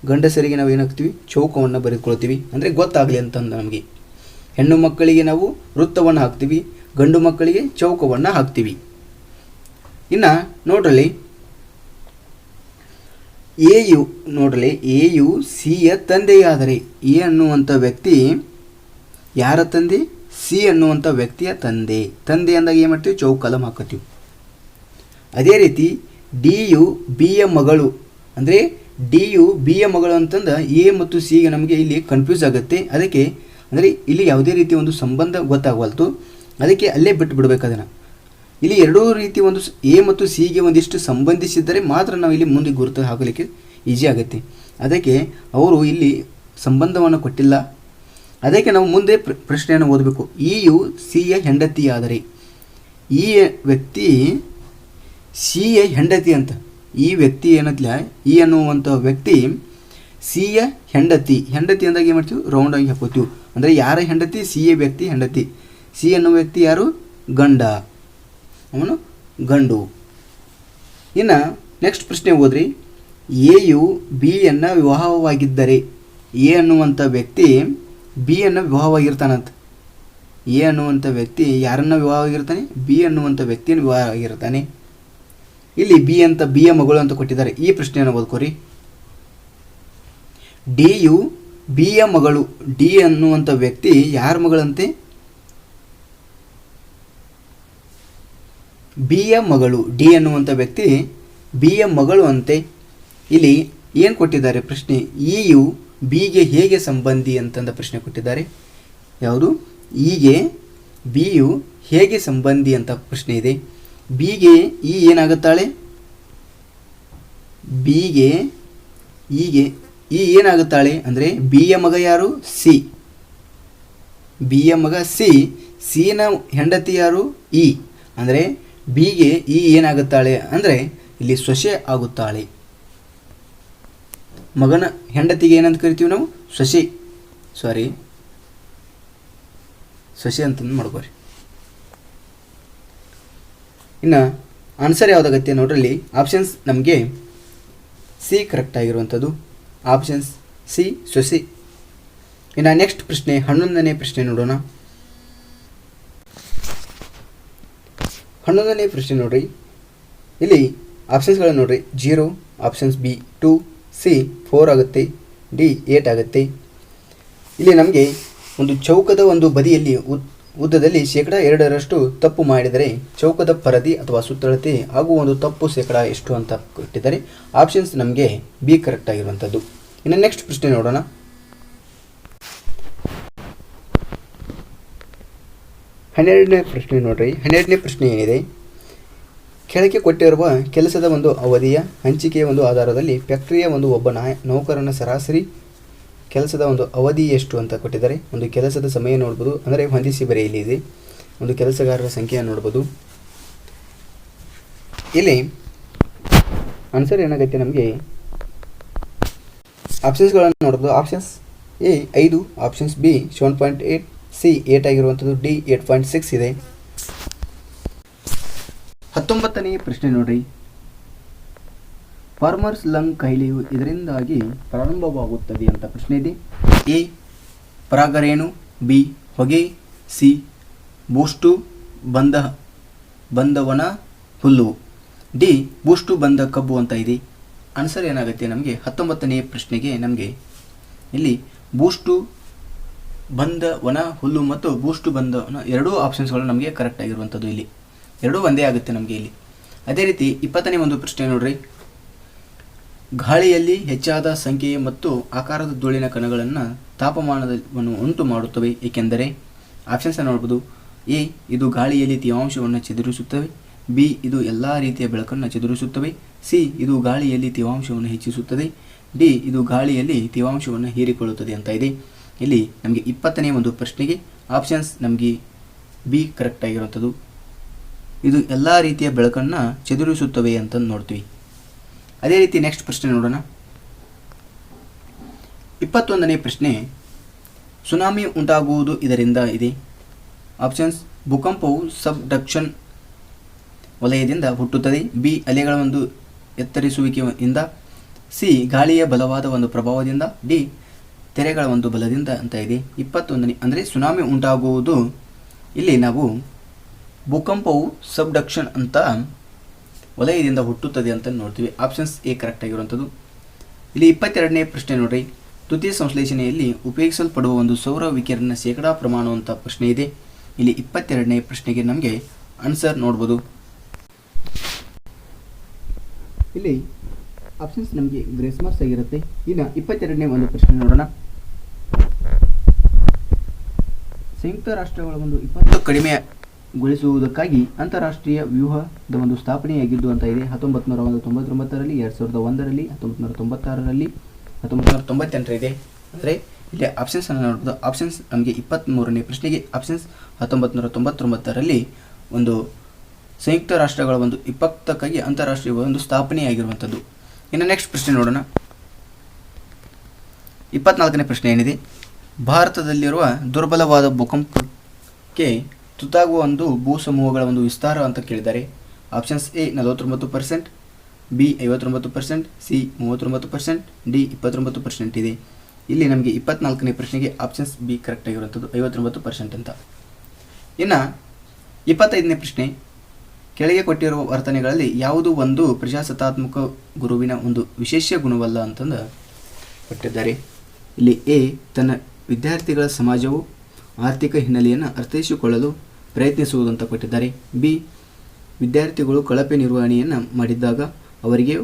ಗಂಡಸರಿಗೆ ನಾವು ಏನು ಹಾಕ್ತೀವಿ? ಚೌಕವನ್ನು ಬರೆದುಕೊಳ್ತೀವಿ, ಅಂದರೆ ಗೊತ್ತಾಗಲಿ ಅಂತಂದು ನಮಗೆ. ಹೆಣ್ಣು ಮಕ್ಕಳಿಗೆ ನಾವು ವೃತ್ತವನ್ನು ಹಾಕ್ತೀವಿ, ಗಂಡು ಮಕ್ಕಳಿಗೆ ಚೌಕವನ್ನು ಹಾಕ್ತೀವಿ. ಇನ್ನು ನೋಡ್ರಲ್ಲಿ ಎಯು ಸಿಯ ತಂದೆಯಾದರೆ ಎ ಅನ್ನುವಂಥ ವ್ಯಕ್ತಿ ಯಾರ ತಂದೆ? ಸಿ ಅನ್ನುವಂಥ ವ್ಯಕ್ತಿಯ ತಂದೆ ಅಂದಾಗ ಏನು ಮಾಡ್ತೀವಿ? ಚೌಕಲಂ ಹಾಕತ್ತೀವಿ. ಅದೇ ರೀತಿ ಡಿಯು ಬಿಯ ಮಗಳು ಅಂದರೆ ಡಿಯು ಬಿಯ ಮಗಳು ಅಂತಂದು ಎ ಮತ್ತು ಸಿಗೆ ನಮಗೆ ಇಲ್ಲಿ ಕನ್ಫ್ಯೂಸ್ ಆಗುತ್ತೆ. ಅದಕ್ಕೆ ಅಂದರೆ ಇಲ್ಲಿ ಯಾವುದೇ ರೀತಿ ಒಂದು ಸಂಬಂಧ ಗೊತ್ತಾಗವಲ್ತು, ಅದಕ್ಕೆ ಅಲ್ಲೇ ಬಿಟ್ಟು ಬಿಡಬೇಕು ಅದನ್ನು. ಇಲ್ಲಿ ಎರಡೂ ರೀತಿ ಒಂದು ಎ ಮತ್ತು ಸಿಗೆ ಒಂದಿಷ್ಟು ಸಂಬಂಧಿಸಿದ್ದರೆ ಮಾತ್ರ ನಾವು ಇಲ್ಲಿ ಮುಂದೆ ಗುರುತು ಹಾಕಲಿಕ್ಕೆ ಈಜಿ ಆಗುತ್ತೆ. ಅದಕ್ಕೆ ಅವರು ಇಲ್ಲಿ ಸಂಬಂಧವನ್ನು ಕೊಟ್ಟಿಲ್ಲ. ಅದಕ್ಕೆ ನಾವು ಮುಂದೆ ಪ್ರಶ್ನೆಯನ್ನು ಓದಬೇಕು. ಇಯು ಸಿಯ ಹೆಂಡತಿಯಾದರೆ ಈ ವ್ಯಕ್ತಿ ಸಿಯ ಹೆಂಡತಿ ಅಂತ, ಈ ವ್ಯಕ್ತಿ ಏನತ್ಲ ಈ ಅನ್ನುವಂಥ ವ್ಯಕ್ತಿ ಸಿಯ ಹೆಂಡತಿ ಅಂದಾಗ ಏನು ಮಾಡ್ತೀವಿ? ರೌಂಡ್ ಆಗಿ ಹಾಕೋತೀವಿ. ಅಂದರೆ ಯಾರ ಹೆಂಡತಿ? ಸಿಯ ವ್ಯಕ್ತಿ ಹೆಂಡತಿ. ಸಿ ಅನ್ನೋ ವ್ಯಕ್ತಿ ಯಾರು? ಗಂಡ, ಅವನು ಗಂಡು. ಇನ್ನು ನೆಕ್ಸ್ಟ್ ಪ್ರಶ್ನೆ ಓದ್ರಿ. ಎಯು ಬಿಯನ್ನು ವಿವಾಹವಾಗಿದ್ದರೆ ಎ ಅನ್ನುವಂಥ ವ್ಯಕ್ತಿ ಬಿಯನ್ನು ವಿವಾಹವಾಗಿರ್ತಾನಂತ. ಎ ಅನ್ನುವಂಥ ವ್ಯಕ್ತಿ ಯಾರನ್ನು ವಿವಾಹವಾಗಿರ್ತಾನೆ? ಬಿ ಅನ್ನುವಂಥ ವ್ಯಕ್ತಿಯನ್ನು ವಿವಾಹವಾಗಿರ್ತಾನೆ. ಇಲ್ಲಿ ಬಿ ಅಂತ ಬಿಯ ಮಗಳು ಅಂತ ಕೊಟ್ಟಿದ್ದಾರೆ. ಈ ಪ್ರಶ್ನೆಯನ್ನು ಓದ್ಕೋರಿ. ಡಿಯು ಬಿಯ ಮಗಳು. ಡಿ ಅನ್ನುವಂಥ ವ್ಯಕ್ತಿ ಯಾರ ಮಗಳಂತೆ? ಬಿಯ ಮಗಳು. ಡಿ ಅನ್ನುವಂಥ ವ್ಯಕ್ತಿ ಬಿಯ ಮಗಳು ಅಂತೆ. ಇಲ್ಲಿ ಏನು ಕೊಟ್ಟಿದ್ದಾರೆ ಪ್ರಶ್ನೆ? ಇಯು ಬಿಗೆ ಹೇಗೆ ಸಂಬಂಧಿ ಅಂತಂದ ಪ್ರಶ್ನೆ ಕೊಟ್ಟಿದ್ದಾರೆ. ಯಾವುದು? ಈಗೆ ಬಿಯು ಹೇಗೆ ಸಂಬಂಧಿ ಅಂತ ಪ್ರಶ್ನೆ ಇದೆ. ಬಿಗೆ ಈ ಏನಾಗುತ್ತಾಳೆ? ಬಿಗೆ ಈ ಏನಾಗುತ್ತಾಳೆ ಅಂದರೆ ಬಿಯ ಮಗ ಯಾರು? ಸಿ. ಬಿಯ ಮಗ ಸಿ. ಸಿನ ಹೆಂಡತಿ ಯಾರು? ಇ. ಅಂದರೆ ಬಿಗೆ ಈ ಏನಾಗುತ್ತಾಳೆ ಅಂದರೆ ಇಲ್ಲಿ ಸೊಸೆ ಆಗುತ್ತಾಳೆ. ಮಗನ ಹೆಂಡತಿಗೆ ಏನಂತ ಕರಿತೀವಿ ನಾವು? ಸೊಸೆ ಅಂತಂದು ಮಾಡ್ಕೋರಿ. ಇನ್ನು ಆನ್ಸರ್ ಯಾವುದಾಗತ್ತೆ ನೋಡ್ರಲ್ಲಿ. ಆಪ್ಷನ್ಸ್ ನಮಗೆ ಸಿ ಕರೆಕ್ಟ್ ಆಗಿರುವಂಥದ್ದು. ಆಪ್ಷನ್ಸ್ ಸಿ, ಸೊಸೆ. ಇನ್ನು ನೆಕ್ಸ್ಟ್ ಪ್ರಶ್ನೆ 11ನೇ ಪ್ರಶ್ನೆ ನೋಡೋಣ. 11ನೇ ಪ್ರಶ್ನೆ ನೋಡ್ರಿ. ಇಲ್ಲಿ ಆಪ್ಷನ್ಸ್ಗಳನ್ನು ನೋಡ್ರಿ. 0, ಆಪ್ಷನ್ಸ್ ಬಿ 2, ಸಿ 4 ಆಗುತ್ತೆ, ಡಿ 8 ಆಗುತ್ತೆ. ಇಲ್ಲಿ ನಮಗೆ ಒಂದು ಚೌಕದ ಒಂದು ಬದಿಯಲ್ಲಿ ಉದ್ದದಲ್ಲಿ 2% ತಪ್ಪು ಮಾಡಿದರೆ ಚೌಕದ ಪರದಿ ಅಥವಾ ಸುತ್ತಳತೆ ಹಾಗೂ ಒಂದು ತಪ್ಪು ಶೇಕಡ ಎಷ್ಟು ಅಂತ ಕೊಟ್ಟಿದ್ದಾರೆ. ಆಪ್ಷನ್ಸ್ ನಮಗೆ ಬಿ ಕರೆಕ್ಟ್ ಆಗಿರುವಂಥದ್ದು. ಇನ್ನು ನೆಕ್ಸ್ಟ್ ಪ್ರಶ್ನೆ ನೋಡೋಣ. 12ನೇ ಪ್ರಶ್ನೆ ನೋಡ್ರಿ. 12ನೇ ಪ್ರಶ್ನೆ ಏನಿದೆ, ಕೆಳಗೆ ಕೊಟ್ಟಿರುವ ಕೆಲಸದ ಒಂದು ಅವಧಿಯ ಹಂಚಿಕೆಯ ಒಂದು ಆಧಾರದಲ್ಲಿ ಫ್ಯಾಕ್ಟರಿಯ ಒಂದು ಒಬ್ಬ ನೌಕರನ ಸರಾಸರಿ ಕೆಲಸದ ಒಂದು ಅವಧಿ ಎಷ್ಟು ಅಂತ ಕೊಟ್ಟಿದ್ದಾರೆ. ಒಂದು ಕೆಲಸದ ಸಮಯ ನೋಡ್ಬೋದು, ಅಂದರೆ ಹೊಂದಿಸಿ ಬರೆಯಲಿ ಇದೆ. ಒಂದು ಕೆಲಸಗಾರರ ಸಂಖ್ಯೆಯನ್ನು ನೋಡ್ಬೋದು. ಇಲ್ಲಿ ಆನ್ಸರ್ ಏನಾಗುತ್ತೆ ನಮಗೆ, ಆಪ್ಷನ್ಸ್ಗಳನ್ನು ನೋಡ್ಬೋದು. Options A 5, options B 7.8, C 8 ಆಗಿರುವಂಥದ್ದು, ಡಿ 8.6 ಇದೆ. 19ನೇ ಪ್ರಶ್ನೆ ನೋಡ್ರಿ. ಫಾರ್ಮರ್ಸ್ ಲಂಗ್ ಕಾಯಿಲೆಯು ಇದರಿಂದಾಗಿ ಪ್ರಾರಂಭವಾಗುತ್ತದೆ ಅಂತ ಪ್ರಶ್ನೆ ಇದೆ. ಎ ಪರಾಗರೇಣು, ಬಿ ಹೊಗೆ, ಸಿ ಬೂಸ್ಟು ಬಂದವನ ಹುಲ್ಲು, ಡಿ ಬೂಸ್ಟು ಬಂದ ಕಬ್ಬು ಅಂತ ಇದೆ. ಆನ್ಸರ್ ಏನಾಗುತ್ತೆ ನಮಗೆ 19ನೇ ಪ್ರಶ್ನೆಗೆ ನಮಗೆ ಇಲ್ಲಿ ಬೂಸ್ಟು ಬಂದವನ ಹುಲ್ಲು ಮತ್ತು ಬೂಸ್ಟು ಬಂದವನ ಎರಡೂ ಆಪ್ಷನ್ಸ್ಗಳು ನಮಗೆ ಕರೆಕ್ಟ್ ಆಗಿರುವಂಥದ್ದು. ಇಲ್ಲಿ ಎರಡೂ ಒಂದೇ ಆಗುತ್ತೆ ನಮಗೆ ಇಲ್ಲಿ. ಅದೇ ರೀತಿ 20ನೇ ಒಂದು ಪ್ರಶ್ನೆ ನೋಡ್ರಿ. ಗಾಳಿಯಲ್ಲಿ ಹೆಚ್ಚಾದ ಸಂಖ್ಯೆಯ ಮತ್ತು ಆಕಾರದ ಧೂಳಿನ ಕಣಗಳನ್ನು ತಾಪಮಾನವನ್ನು ಉಂಟು ಮಾಡುತ್ತವೆ, ಏಕೆಂದರೆ ಆಪ್ಷನ್ಸ್ ನೋಡ್ಬೋದು. ಎ ಇದು ಗಾಳಿಯಲ್ಲಿ ತೇವಾಂಶವನ್ನು ಚದುರಿಸುತ್ತವೆ, ಬಿ ಇದು ಎಲ್ಲ ರೀತಿಯ ಬೆಳಕನ್ನು ಚದುರಿಸುತ್ತವೆ, ಸಿ ಇದು ಗಾಳಿಯಲ್ಲಿ ತೇವಾಂಶವನ್ನು ಹೆಚ್ಚಿಸುತ್ತದೆ, ಡಿ ಇದು ಗಾಳಿಯಲ್ಲಿ ತೇವಾಂಶವನ್ನು ಹೀರಿಕೊಳ್ಳುತ್ತದೆ ಅಂತ ಇದೆ. ಇಲ್ಲಿ ನಮಗೆ 20ನೇ ಒಂದು ಪ್ರಶ್ನೆಗೆ ಆಪ್ಷನ್ಸ್ ನಮಗೆ ಬಿ ಕರೆಕ್ಟ್ ಆಗಿರುವಂಥದ್ದು. ಇದು ಎಲ್ಲ ರೀತಿಯ ಬೆಳಕನ್ನು ಚದುರಿಸುತ್ತವೆ ಅಂತ ನೋಡ್ತೀವಿ. ಅದೇ ರೀತಿ ನೆಕ್ಸ್ಟ್ ಪ್ರಶ್ನೆ ನೋಡೋಣ. 21ನೇ ಪ್ರಶ್ನೆ, ಸುನಾಮಿ ಉಂಟಾಗುವುದು ಇದರಿಂದ ಇದೆ. ಆಪ್ಷನ್ಸ್ ಭೂಕಂಪವು ಸಬ್ಡಕ್ಷನ್ ವಲಯದಿಂದ ಹುಟ್ಟುತ್ತದೆ, ಬಿ ಅಲೆಗಳ ಒಂದು ಎತ್ತರಿಸುವಿಕೆಯಿಂದ, ಸಿ ಗಾಳಿಯ ಬಲವಾದ ಒಂದು ಪ್ರಭಾವದಿಂದ, ಡಿ ತೆರೆಗಳ ಒಂದು ಬಲದಿಂದ ಅಂತ ಇದೆ. 21ನೇ ಅಂದರೆ ಸುನಾಮಿ ಉಂಟಾಗುವುದು ಇಲ್ಲಿ ನಾವು ಭೂಕಂಪವು ಸಬ್ಡಕ್ಷನ್ ಅಂತ ವಲಯದಿಂದ ಹುಟ್ಟುತ್ತದೆ ಅಂತ ನೋಡ್ತೀವಿ. ಆಪ್ಷನ್ಸ್ ಎ ಕರೆಕ್ಟ್ ಆಗಿರುವಂಥದ್ದು. ಇಲ್ಲಿ 22ನೇ ಪ್ರಶ್ನೆ ನೋಡ್ರಿ. ತೃತೀಯ ಸಂಶ್ಲೇಷಣೆಯಲ್ಲಿ ಉಪಯೋಗಿಸಲ್ಪಡುವ ಒಂದು ಸೌರ ವಿಕಿರಣ ಶೇಕಡಾ ಪ್ರಮಾಣ ಅಂತ ಪ್ರಶ್ನೆ ಇದೆ. ಇಲ್ಲಿ 22ನೇ ಪ್ರಶ್ನೆಗೆ ನಮಗೆ ಆನ್ಸರ್ ನೋಡ್ಬೋದು. ಇಲ್ಲಿ ಆಪ್ಷನ್ಸ್ ನಮಗೆ ಗ್ರೇಸ್ ಮಾರ್ಕ್ಸ್ ಆಗಿರುತ್ತೆ. ಇನ್ನು 22ನೇ ಒಂದು ಪ್ರಶ್ನೆ ನೋಡೋಣ. ಸಂಯುಕ್ತ ರಾಷ್ಟ್ರಗಳ ಒಂದು 20 ಕಡಿಮೆಗೊಳಿಸುವುದಕ್ಕಾಗಿ ಅಂತಾರಾಷ್ಟ್ರೀಯ ವ್ಯೂಹದ ಒಂದು ಸ್ಥಾಪನೆಯಾಗಿದ್ದು ಅಂತ ಇದೆ. 1999ರಲ್ಲಿ, 2001ರಲ್ಲಿ, 1996ರಲ್ಲಿ, 1998 ಇದೆ. ಅಂದರೆ ಇಲ್ಲಿ ಆಪ್ಷನ್ಸ್ ಅನ್ನು ನೋಡ್ಬೋದು. ಆಪ್ಷನ್ಸ್ ನಮಗೆ 23ನೇ ಪ್ರಶ್ನೆಗೆ ಆಪ್ಷನ್ಸ್ 1999ರಲ್ಲಿ ಒಂದು ಸಂಯುಕ್ತ ರಾಷ್ಟ್ರಗಳ ಒಂದು 20ಕ್ಕಾಗಿ ಅಂತಾರಾಷ್ಟ್ರೀಯ ಒಂದು ಸ್ಥಾಪನೆಯಾಗಿರುವಂಥದ್ದು. ಇನ್ನು ನೆಕ್ಸ್ಟ್ ಪ್ರಶ್ನೆ ನೋಡೋಣ. 24ನೇ ಪ್ರಶ್ನೆ ಏನಿದೆ, ಭಾರತದಲ್ಲಿರುವ ದುರ್ಬಲವಾದ ಭೂಕಂಪಕ್ಕೆ ತುತ್ತಾಗುವ ಒಂದು ಭೂ ಸಮೂಹಗಳ ಒಂದು ವಿಸ್ತಾರ ಅಂತ ಕೇಳಿದ್ದಾರೆ. Options A 49%, B 59%, C 39%, D 29% ಇದೆ. ಇಲ್ಲಿ ನಮಗೆ 24ನೇ ಪ್ರಶ್ನೆಗೆ ಆಪ್ಷನ್ಸ್ ಬಿ ಕರೆಕ್ಟ್ ಆಗಿರುವಂಥದ್ದು, 59% ಅಂತ. ಇನ್ನು 25ನೇ ಪ್ರಶ್ನೆ, ಕೆಳಗೆ ಕೊಟ್ಟಿರುವ ವರ್ತನೆಗಳಲ್ಲಿ ಯಾವುದು ಒಂದು ಪ್ರಜಾಸತ್ತಾತ್ಮಕ ಗುರುವಿನ ಒಂದು ವಿಶೇಷ ಗುಣವಲ್ಲ ಅಂತಂದು ಕೊಟ್ಟಿದ್ದಾರೆ. ಇಲ್ಲಿ ಎ ತನ್ನ ವಿದ್ಯಾರ್ಥಿಗಳ ಸಮಾಜವು ಆರ್ಥಿಕ ಹಿನ್ನೆಲೆಯನ್ನು ಅರ್ಥೈಸಿಕೊಳ್ಳಲು ಪ್ರಯತ್ನಿಸುವುದು ಅಂತ ಕೊಟ್ಟಿದ್ದಾರೆ. ಬಿ ವಿದ್ಯಾರ್ಥಿಗಳು ಕಳಪೆ ನಿರ್ವಹಣೆಯನ್ನು ಮಾಡಿದ್ದಾಗ ಅವರಿಗೆ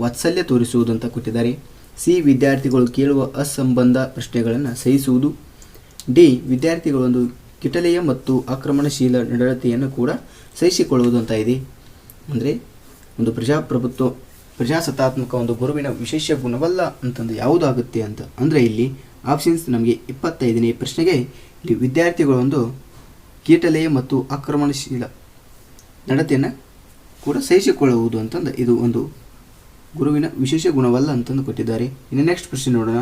ವಾತ್ಸಲ್ಯ ತೋರಿಸುವುದು ಅಂತ ಕೊಟ್ಟಿದ್ದಾರೆ. ಸಿ ವಿದ್ಯಾರ್ಥಿಗಳು ಕೇಳುವ ಅಸಂಬಂಧ ಪ್ರಶ್ನೆಗಳನ್ನು ಸಹಿಸುವುದು. ಡಿ ವಿದ್ಯಾರ್ಥಿಗಳು ಒಂದು ಕಿಟಲೆಯ ಮತ್ತು ಆಕ್ರಮಣಶೀಲ ನಡವಳಿಕೆಯನ್ನು ಕೂಡ ಸಹಿಸಿಕೊಳ್ಳುವುದು ಅಂತ ಇದೆ. ಅಂದರೆ ಒಂದು ಪ್ರಜಾಸತ್ತಾತ್ಮಕ ಒಂದು ಗುರುವಿನ ವಿಶೇಷ ಗುಣವಲ್ಲ ಅಂತಂದು ಯಾವುದಾಗುತ್ತೆ ಅಂತ ಅಂದರೆ ಇಲ್ಲಿ ಆಪ್ಷನ್ಸ್ ನಮಗೆ 25ನೇ ಪ್ರಶ್ನೆಗೆ ಇಲ್ಲಿ ವಿದ್ಯಾರ್ಥಿಗಳು ಒಂದು ಕೀಟಲೆಯ ಮತ್ತು ಆಕ್ರಮಣಶೀಲ ನಡತೆಯನ್ನು ಕೂಡ ಸಹಿಸಿಕೊಳ್ಳುವುದು ಅಂತಂದು ಇದು ಒಂದು ಗುರುವಿನ ವಿಶೇಷ ಗುಣವಲ್ಲ ಅಂತಂದು ಕೊಟ್ಟಿದ್ದಾರೆ. ಇನ್ನು ನೆಕ್ಸ್ಟ್ ಪ್ರಶ್ನೆ ನೋಡೋಣ.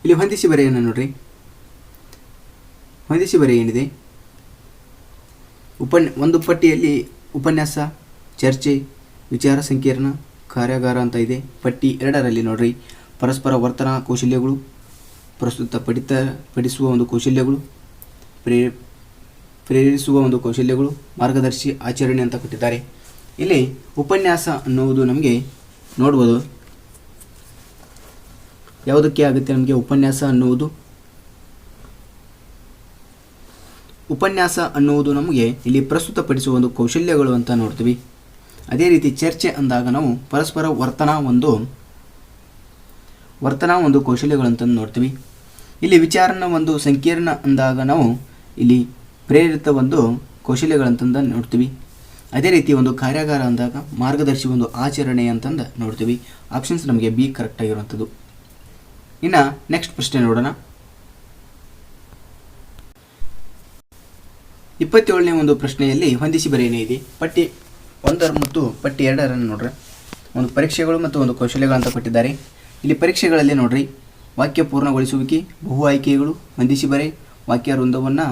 ಇಲ್ಲಿ ಹೊಂದಿಸಿ ಬರೆಯನ್ನು ನೋಡ್ರಿ. ಹೊಂದಿಸಿ ಬರೆ ಏನಿದೆ, ಒಂದು ಪಟ್ಟಿಯಲ್ಲಿ ಉಪನ್ಯಾಸ, ಚರ್ಚೆ, ವಿಚಾರ ಸಂಕಿರಣ, ಕಾರ್ಯಾಗಾರ ಅಂತ ಇದೆ. ಪಟ್ಟಿ 2ರಲ್ಲಿ ನೋಡ್ರಿ ಪರಸ್ಪರ ವರ್ತನಾ ಕೌಶಲ್ಯಗಳು, ಪಡಿಸುವ ಒಂದು ಕೌಶಲ್ಯಗಳು, ಪ್ರೇರಿಸುವ ಒಂದು ಕೌಶಲ್ಯಗಳು, ಮಾರ್ಗದರ್ಶಿ ಆಚರಣೆ ಅಂತ ಕೊಟ್ಟಿದ್ದಾರೆ. ಇಲ್ಲಿ ಉಪನ್ಯಾಸ ಅನ್ನುವುದು ನಮಗೆ ನೋಡ್ಬೋದು ಯಾವುದಕ್ಕೆ ಆಗುತ್ತೆ ನಮಗೆ ಉಪನ್ಯಾಸ ಅನ್ನುವುದು ನಮಗೆ ಇಲ್ಲಿ ಪ್ರಸ್ತುತಪಡಿಸುವ ಒಂದು ಕೌಶಲ್ಯಗಳು ಅಂತ ನೋಡ್ತೀವಿ. ಅದೇ ರೀತಿ ಚರ್ಚೆ ಅಂದಾಗ ನಾವು ಪರಸ್ಪರ ವರ್ತನಾ ಒಂದು ಕೌಶಲ್ಯಗಳು ಅಂತ ನೋಡ್ತೀವಿ. ಇಲ್ಲಿ ವಿಚಾರನ ಒಂದು ಸಂಕೀರ್ಣ ಅಂದಾಗ ನಾವು ಇಲ್ಲಿ ಪ್ರೇರಿತ ಒಂದು ಕೌಶಲ್ಯಗಳಂತಂದು ನೋಡ್ತೀವಿ. ಅದೇ ರೀತಿ ಒಂದು ಕಾರ್ಯಾಗಾರ ಅಂದಾಗ ಮಾರ್ಗದರ್ಶಿ ಒಂದು ಆಚರಣೆ ಅಂತಂದು ನೋಡ್ತೀವಿ. ಆಪ್ಷನ್ಸ್ ನಮಗೆ ಬಿ ಕರೆಕ್ಟ್ ಆಗಿರುವಂಥದ್ದು. ಇನ್ನು ನೆಕ್ಸ್ಟ್ ಪ್ರಶ್ನೆ ನೋಡೋಣ. 27ನೇ ಒಂದು ಪ್ರಶ್ನೆಯಲ್ಲಿ ಹೊಂದಿಸಿ ಬರೆಯನೇ ಇದೆ. ಪಟ್ಟಿ 1 ಮತ್ತು ಪಟ್ಟಿ 2 ನೋಡ್ರಿ, ಒಂದು ಪರೀಕ್ಷೆಗಳು ಮತ್ತು ಒಂದು ಕೌಶಲ್ಯಗಳು ಅಂತ ಕೊಟ್ಟಿದ್ದಾರೆ. ಇಲ್ಲಿ ಪರೀಕ್ಷೆಗಳಲ್ಲಿ ನೋಡ್ರಿ, ವಾಕ್ಯ ಪೂರ್ಣಗೊಳಿಸುವಿಕೆ, ಬಹು ಆಯ್ಕೆಗಳು, ಹೊಂದಿಸಿ ಬರೆ, ವಾಕ್ಯ ವೃಂದವನ್ನು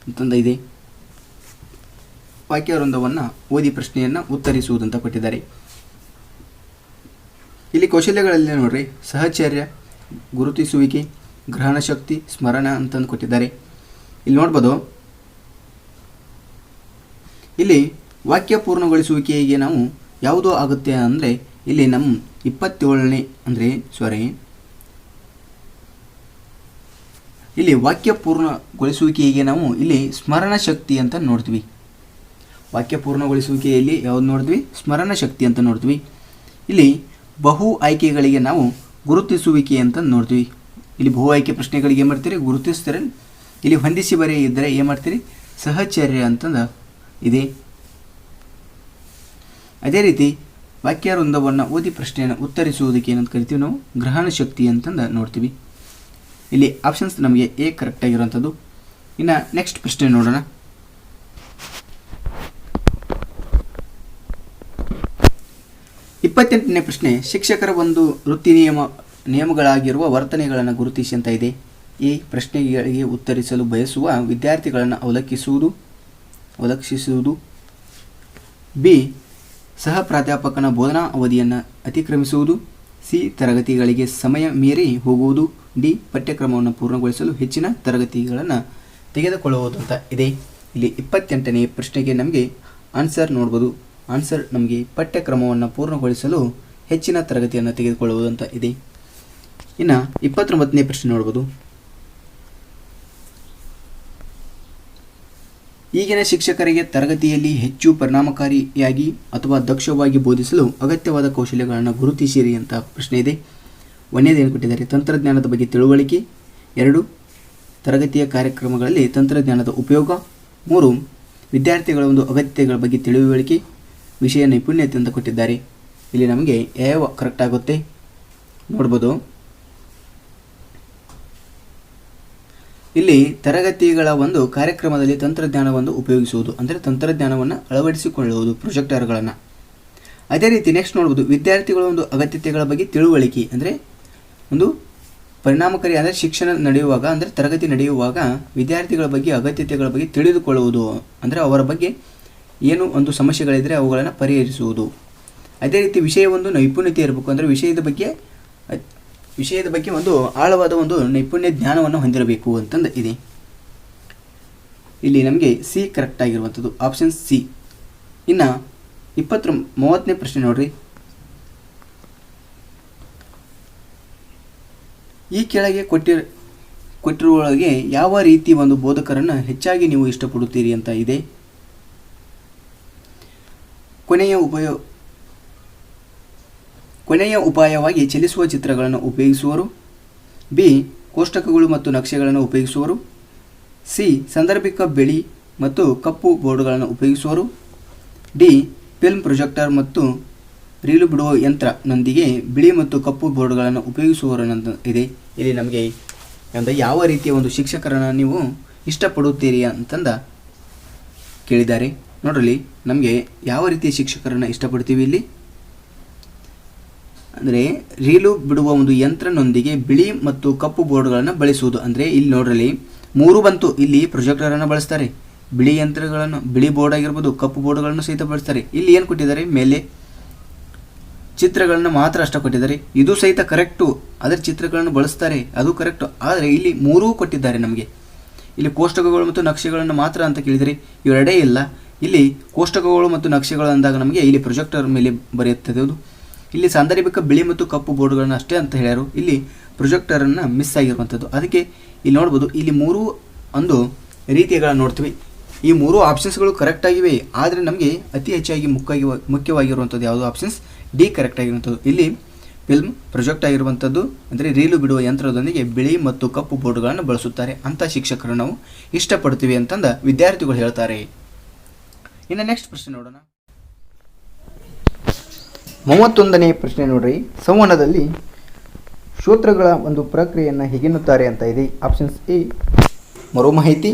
ಅಂತಂದ ಇದೆ. ವಾಕ್ಯ ವೃಂದವನ್ನು ಓದಿ ಪ್ರಶ್ನೆಯನ್ನು ಉತ್ತರಿಸುವುದಂತ ಕೊಟ್ಟಿದ್ದಾರೆ. ಇಲ್ಲಿ ಕೌಶಲ್ಯಗಳಲ್ಲಿ ನೋಡ್ರಿ, ಸಹಚರ್ಯ, ಗುರುತಿಸುವಿಕೆ, ಗ್ರಹಣ ಶಕ್ತಿ, ಸ್ಮರಣ ಅಂತಂದು ಕೊಟ್ಟಿದ್ದಾರೆ. ಇಲ್ಲಿ ನೋಡ್ಬೋದು, ಇಲ್ಲಿ ವಾಕ್ಯ ಪೂರ್ಣಗೊಳಿಸುವಿಕೆಗೆ ನಾವು ಯಾವುದೋ ಆಗುತ್ತೆ ಅಂದರೆ ಇಲ್ಲಿ ನಮ್ಮ 27ನೇ ಇಲ್ಲಿ ವಾಕ್ಯ ಪೂರ್ಣಗೊಳಿಸುವಿಕೆಗೆ ನಾವು ಇಲ್ಲಿ ಸ್ಮರಣ ಶಕ್ತಿ ಅಂತ ನೋಡ್ತೀವಿ. ವಾಕ್ಯ ಪೂರ್ಣಗೊಳಿಸುವಿಕೆಯಲ್ಲಿ ಯಾವ್ದು ನೋಡ್ತೀವಿ? ಸ್ಮರಣ ಶಕ್ತಿ ಅಂತ ನೋಡ್ತೀವಿ. ಇಲ್ಲಿ ಬಹು ಆಯ್ಕೆಗಳಿಗೆ ನಾವು ಗುರುತಿಸುವಿಕೆ ಅಂತ ನೋಡ್ತೀವಿ. ಇಲ್ಲಿ ಬಹು ಆಯ್ಕೆ ಪ್ರಶ್ನೆಗಳಿಗೆ ಏನು ಮಾಡ್ತೀರಿ? ಗುರುತಿಸ್ತಾರೆ. ಇಲ್ಲಿ ಹೊಂದಿಸಿ ಬರೆ ಇದ್ದರೆ ಏನು ಮಾಡ್ತೀರಿ? ಸಹಚರ್ಯ ಅಂತಂದು ಇದೆ. ಅದೇ ರೀತಿ ವಾಕ್ಯ ವೃಂದವನ್ನು ಓದಿ ಪ್ರಶ್ನೆಯನ್ನು ಉತ್ತರಿಸುವುದಕ್ಕೆ ಏನಂತ ಕರಿತೀವಿ ನಾವು? ಗ್ರಹಣ ಶಕ್ತಿ ಅಂತಂದು ನೋಡ್ತೀವಿ. ಇಲ್ಲಿ ಆಪ್ಷನ್ಸ್ ನಮಗೆ ಎ ಕರೆಕ್ಟ್ ಆಗಿರುವಂಥದ್ದು. ಇನ್ನು ನೆಕ್ಸ್ಟ್ ಪ್ರಶ್ನೆ ನೋಡೋಣ. 28ನೇ ಪ್ರಶ್ನೆ, ಶಿಕ್ಷಕರ ಒಂದು ವೃತ್ತಿ ನಿಯಮಗಳಾಗಿರುವ ವರ್ತನೆಗಳನ್ನು ಗುರುತಿಸಿ ಅಂತ ಇದೆ. ಈ ಪ್ರಶ್ನೆಗಳಿಗೆ ಉತ್ತರಿಸಲು ಬಯಸುವ ವಿದ್ಯಾರ್ಥಿಗಳನ್ನು ಅವಲಕ್ಷಿಸುವುದು. ಬಿ, ಸಹ ಪ್ರಾಧ್ಯಾಪಕನ ಬೋಧನಾ ಅವಧಿಯನ್ನು ಅತಿಕ್ರಮಿಸುವುದು. ಸಿ, ತರಗತಿಗಳಿಗೆ ಸಮಯ ಮೀರಿ ಹೋಗುವುದು. ಡಿ, ಪಠ್ಯಕ್ರಮವನ್ನು ಪೂರ್ಣಗೊಳಿಸಲು ಹೆಚ್ಚಿನ ತರಗತಿಗಳನ್ನು ತೆಗೆದುಕೊಳ್ಳುವುದು ಅಂತ ಇದೆ. ಇಲ್ಲಿ 28ನೇ ಪ್ರಶ್ನೆಗೆ ನಮಗೆ ಆನ್ಸರ್ ನೋಡ್ಬೋದು. ಆನ್ಸರ್ ನಮಗೆ ಪಠ್ಯಕ್ರಮವನ್ನು ಪೂರ್ಣಗೊಳಿಸಲು ಹೆಚ್ಚಿನ ತರಗತಿಯನ್ನು ತೆಗೆದುಕೊಳ್ಳುವುದು ಅಂತ ಇದೆ. ಇನ್ನು 29ನೇ ಪ್ರಶ್ನೆ ನೋಡ್ಬೋದು. ಈಗಿನ ಶಿಕ್ಷಕರಿಗೆ ತರಗತಿಯಲ್ಲಿ ಹೆಚ್ಚು ಪರಿಣಾಮಕಾರಿಯಾಗಿ ಅಥವಾ ದಕ್ಷವಾಗಿ ಬೋಧಿಸಲು ಅಗತ್ಯವಾದ ಕೌಶಲ್ಯಗಳನ್ನು ಗುರುತಿಸಿರಿ ಅಂತ ಪ್ರಶ್ನೆ ಇದೆ. 1ನೇದೇನು ಕೊಟ್ಟಿದ್ದಾರೆ? ತಂತ್ರಜ್ಞಾನದ ಬಗ್ಗೆ ತಿಳುವಳಿಕೆ. 2, ತರಗತಿಯ ಕಾರ್ಯಕ್ರಮಗಳಲ್ಲಿ ತಂತ್ರಜ್ಞಾನದ ಉಪಯೋಗ. 3, ವಿದ್ಯಾರ್ಥಿಗಳ ಒಂದು ಅಗತ್ಯಗಳ ಬಗ್ಗೆ ತಿಳುವಳಿಕೆ, ವಿಷಯ ನೈಪುಣ್ಯತೆ ಅಂತ ಕೊಟ್ಟಿದ್ದಾರೆ. ಇಲ್ಲಿ ನಮಗೆ ಯಾವ ಕರೆಕ್ಟ್ ಆಗುತ್ತೆ ನೋಡ್ಬೋದು. ಇಲ್ಲಿ ತರಗತಿಗಳ ಒಂದು ಕಾರ್ಯಕ್ರಮದಲ್ಲಿ ತಂತ್ರಜ್ಞಾನವನ್ನು ಉಪಯೋಗಿಸುವುದು ಅಂದರೆ ತಂತ್ರಜ್ಞಾನವನ್ನು ಅಳವಡಿಸಿಕೊಳ್ಳುವುದು, ಪ್ರೊಜೆಕ್ಟರ್ಗಳನ್ನು. ಅದೇ ರೀತಿ ನೆಕ್ಸ್ಟ್ ನೋಡ್ಬೋದು, ವಿದ್ಯಾರ್ಥಿಗಳ ಒಂದು ಅಗತ್ಯತೆಗಳ ಬಗ್ಗೆ ತಿಳುವಳಿಕೆ ಅಂದರೆ ಒಂದು ಪರಿಣಾಮಕಾರಿ ಅಂದರೆ ಶಿಕ್ಷಣ ನಡೆಯುವಾಗ ಅಂದರೆ ತರಗತಿ ನಡೆಯುವಾಗ ವಿದ್ಯಾರ್ಥಿಗಳ ಬಗ್ಗೆ ಅಗತ್ಯತೆಗಳ ಬಗ್ಗೆ ತಿಳಿದುಕೊಳ್ಳುವುದು ಅಂದರೆ ಅವರ ಬಗ್ಗೆ ಏನು ಒಂದು ಸಮಸ್ಯೆಗಳಿದ್ದರೆ ಅವುಗಳನ್ನು ಪರಿಹರಿಸುವುದು. ಅದೇ ರೀತಿ ವಿಷಯ ಒಂದು ನೈಪುಣ್ಯತೆ ಇರಬೇಕು ಅಂದರೆ ವಿಷಯದ ಬಗ್ಗೆ ಒಂದು ಆಳವಾದ ಒಂದು ನೈಪುಣ್ಯ ಜ್ಞಾನವನ್ನು ಹೊಂದಿರಬೇಕು ಅಂತಂದು ಇದೆ. ಇಲ್ಲಿ ನಮಗೆ ಸಿ ಕರೆಕ್ಟ್ ಆಗಿರುವಂಥದ್ದು, ಆಪ್ಷನ್ ಸಿ. ಇನ್ನು 30ನೇ ಪ್ರಶ್ನೆ ನೋಡ್ರಿ. ಈ ಕೆಳಗೆ ಕೊಟ್ಟಿರುವೊಳಗೆ ಯಾವ ರೀತಿ ಒಂದು ಬೋಧಕರನ್ನು ಹೆಚ್ಚಾಗಿ ನೀವು ಇಷ್ಟಪಡುತ್ತೀರಿ ಅಂತ ಇದೆ. ಕೊನೆಯ ಉಪಾಯವಾಗಿ ಚಲಿಸುವ ಚಿತ್ರಗಳನ್ನು ಉಪಯೋಗಿಸುವರು. ಬಿ, ಕೋಷ್ಟಕಗಳು ಮತ್ತು ನಕ್ಷೆಗಳನ್ನು ಉಪಯೋಗಿಸುವರು. ಸಿ, ಸಾಂದರ್ಭಿಕ ಬಿಳಿ ಮತ್ತು ಕಪ್ಪು ಬೋರ್ಡ್ಗಳನ್ನು ಉಪಯೋಗಿಸುವರು. ಡಿ, ಫಿಲ್ಮ್ ಪ್ರೊಜೆಕ್ಟರ್ ಮತ್ತು ರೀಲು ಬಿಡುವ ಯಂತ್ರನೊಂದಿಗೆ ಬಿಳಿ ಮತ್ತು ಕಪ್ಪು ಬೋರ್ಡ್ಗಳನ್ನು ಉಪಯೋಗಿಸುವವರನ್ನಂತ ಇದೆ. ಇಲ್ಲಿ ನಮಗೆ ಯಾವ ರೀತಿಯ ಒಂದು ಶಿಕ್ಷಕರನ್ನು ನೀವು ಇಷ್ಟಪಡುತ್ತೀರಿ ಅಂತಂದ ಕೇಳಿದ್ದಾರೆ. ನೋಡ್ರಿ, ನಮಗೆ ಯಾವ ರೀತಿಯ ಶಿಕ್ಷಕರನ್ನು ಇಷ್ಟಪಡ್ತೀವಿ ಇಲ್ಲಿ ಅಂದರೆ ರೀಲು ಬಿಡುವ ಒಂದು ಯಂತ್ರನೊಂದಿಗೆ ಬಿಳಿ ಮತ್ತು ಕಪ್ಪು ಬೋರ್ಡ್ಗಳನ್ನು ಬಳಸುವುದು. ಅಂದರೆ ಇಲ್ಲಿ ನೋಡ್ರಲ್ಲಿ 3 ಬಂತು. ಇಲ್ಲಿ ಪ್ರೊಜೆಕ್ಟರನ್ನು ಬಳಸ್ತಾರೆ, ಬಿಳಿ ಯಂತ್ರಗಳನ್ನು, ಬಿಳಿ ಬೋರ್ಡ್ ಆಗಿರ್ಬೋದು, ಕಪ್ಪು ಬೋರ್ಡ್ಗಳನ್ನು ಸಹಿತ ಬಳಸ್ತಾರೆ. ಇಲ್ಲಿ ಏನು ಕೊಟ್ಟಿದ್ದಾರೆ? ಮೇಲೆ ಚಿತ್ರಗಳನ್ನು ಮಾತ್ರ ಅಷ್ಟ ಕೊಟ್ಟಿದ್ದಾರೆ. ಇದು ಸಹಿತ ಕರೆಕ್ಟು, ಅದರ ಚಿತ್ರಗಳನ್ನು ಬಳಸ್ತಾರೆ, ಅದು ಕರೆಕ್ಟು. ಆದರೆ ಇಲ್ಲಿ 3 ಕೊಟ್ಟಿದ್ದಾರೆ ನಮಗೆ. ಇಲ್ಲಿ ಕೋಷ್ಟಕಗಳು ಮತ್ತು ನಕ್ಷೆಗಳನ್ನು ಮಾತ್ರ ಅಂತ ಕೇಳಿದರೆ ಇವೆರಡೇ ಇಲ್ಲ. ಇಲ್ಲಿ ಕೋಷ್ಟಕಗಳು ಮತ್ತು ನಕ್ಷೆಗಳು ಅಂದಾಗ ನಮಗೆ ಇಲ್ಲಿ ಪ್ರೊಜೆಕ್ಟರ್ ಮೇಲೆ ಬರೆಯುತ್ತದೆ. ಅದು ಇಲ್ಲಿ ಸಾಂದರ್ಭಿಕ ಬಿಳಿ ಮತ್ತು ಕಪ್ಪು ಬೋರ್ಡ್ಗಳನ್ನು ಅಷ್ಟೇ ಅಂತ ಹೇಳ್ಯಾರು. ಇಲ್ಲಿ ಪ್ರೊಜೆಕ್ಟರನ್ನು ಮಿಸ್ ಆಗಿರುವಂಥದ್ದು. ಅದಕ್ಕೆ ಇಲ್ಲಿ ನೋಡ್ಬೋದು, ಇಲ್ಲಿ 3 ಒಂದು ರೀತಿಗಳನ್ನು ನೋಡ್ತೀವಿ. ಈ 3 ಆಪ್ಷನ್ಸ್ಗಳು ಕರೆಕ್ಟ್ ಆಗಿವೆ. ಆದರೆ ನಮಗೆ ಅತಿ ಹೆಚ್ಚಾಗಿ ಮುಖ್ಯವಾಗಿರುವಂಥದ್ದು ಯಾವುದು? ಆಪ್ಷನ್ಸ್ ಡಿ ಕರೆಕ್ಟ್ ಆಗಿರುವಂಥದ್ದು. ಇಲ್ಲಿ ಫಿಲ್ಮ್ ಪ್ರೊಜೆಕ್ಟ್ ಆಗಿರುವಂಥದ್ದು ಅಂದರೆ ರೀಲು ಬಿಡುವ ಯಂತ್ರದೊಂದಿಗೆ ಬಿಳಿ ಮತ್ತು ಕಪ್ಪು ಬೋರ್ಡ್ಗಳನ್ನು ಬಳಸುತ್ತಾರೆ ಅಂಥ ಶಿಕ್ಷಕರು ನಾವು ಇಷ್ಟಪಡ್ತೀವಿ ಅಂತಂದ ವಿದ್ಯಾರ್ಥಿಗಳು ಹೇಳ್ತಾರೆ. ಇನ್ನು ನೆಕ್ಸ್ಟ್ ಪ್ರಶ್ನೆ ನೋಡೋಣ. 31ನೇ ಪ್ರಶ್ನೆ ನೋಡ್ರಿ. ಸಂವಹನದಲ್ಲಿ ಶ್ರೋತೃಗಳ ಒಂದು ಪ್ರಕ್ರಿಯೆಯನ್ನು ಹೇಗೆನ್ನುತ್ತಾರೆ ಅಂತ ಇದೆ. ಆಪ್ಷನ್ಸ್ ಎ ಮರುಮಾಹಿತಿ,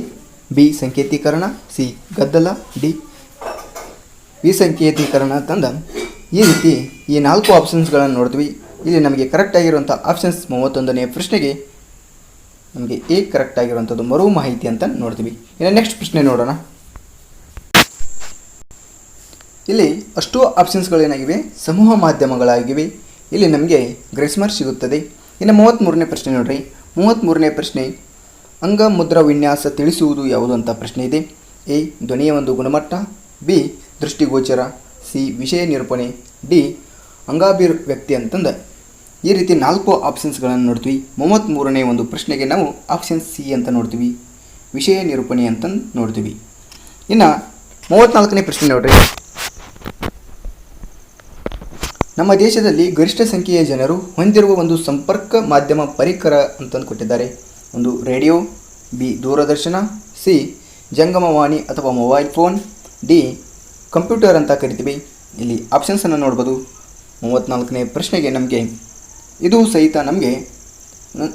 ಬಿ ಸಂಕೇತೀಕರಣ, ಸಿ ಗದ್ದಲ, ಡಿ ವಿಸಂಕೇತೀಕರಣ ಅಂತಂದ ಈ ರೀತಿ ಈ 4 ಆಪ್ಷನ್ಸ್ಗಳನ್ನು ನೋಡ್ತೀವಿ. ಇಲ್ಲಿ ನಮಗೆ ಕರೆಕ್ಟ್ ಆಗಿರುವಂಥ ಆಪ್ಷನ್ಸ್ 31ನೇ ಪ್ರಶ್ನೆಗೆ ನಮಗೆ ಎ ಕರೆಕ್ಟ್ ಆಗಿರುವಂಥದ್ದು ಮರು ಮಾಹಿತಿ ಅಂತ ನೋಡ್ತೀವಿ. ಇನ್ನು ನೆಕ್ಸ್ಟ್ ಪ್ರಶ್ನೆ ನೋಡೋಣ. ಇಲ್ಲಿ ಅಷ್ಟು ಆಪ್ಷನ್ಸ್ಗಳೇನಾಗಿವೆ ಸಮೂಹ ಮಾಧ್ಯಮಗಳಾಗಿವೆ. ಇಲ್ಲಿ ನಮಗೆ ಗ್ರೇಸ್ ಮಾರ್ಕ್ ಸಿಗುತ್ತದೆ. ಇನ್ನು 33ನೇ ಪ್ರಶ್ನೆ ನೋಡ್ರಿ. 33ನೇ ಪ್ರಶ್ನೆ ಅಂಗ ಮುದ್ರಾ ವಿನ್ಯಾಸ ತಿಳಿಸುವುದು ಯಾವುದು ಅಂತ ಪ್ರಶ್ನೆ ಇದೆ. ಎ ಧ್ವನಿಯ ಒಂದು ಗುಣಮಟ್ಟ, ಬಿ ದೃಷ್ಟಿಗೋಚರ, ಸಿ ವಿಷಯ ನಿರೂಪಣೆ, ಡಿ ಅಂಗಾಭಿವ್ಯಕ್ತಿ ಅಂತಂದ ಈ ರೀತಿ 4 ಆಪ್ಷನ್ಸ್ಗಳನ್ನು ನೋಡ್ತೀವಿ. 33ನೇ ಒಂದು ಪ್ರಶ್ನೆಗೆ ನಾವು ಆಪ್ಷನ್ ಸಿ ಅಂತ ನೋಡ್ತೀವಿ, ವಿಷಯ ನಿರೂಪಣೆ ಅಂತ ನೋಡ್ತೀವಿ. ಇನ್ನು 34ನೇ ಪ್ರಶ್ನೆ ನೋಡ್ರಿ. ನಮ್ಮ ದೇಶದಲ್ಲಿ ಗರಿಷ್ಠ ಸಂಖ್ಯೆಯ ಜನರು ಹೊಂದಿರುವ ಒಂದು ಸಂಪರ್ಕ ಮಾಧ್ಯಮ ಪರಿಕರ ಅಂತಂದು ಕೊಟ್ಟಿದ್ದಾರೆ. ಒಂದು ರೇಡಿಯೋ, ಬಿ ದೂರದರ್ಶನ, ಸಿ ಜಂಗಮವಾಣಿ ಅಥವಾ ಮೊಬೈಲ್ ಫೋನ್, ಡಿ ಕಂಪ್ಯೂಟರ್ ಅಂತ ಕರಿತೀವಿ. ಇಲ್ಲಿ ಆಪ್ಷನ್ಸನ್ನು ನೋಡ್ಬೋದು. 34ನೇ ಪ್ರಶ್ನೆಗೆ ನಮಗೆ ಇದು ಸಹಿತ ನಮಗೆ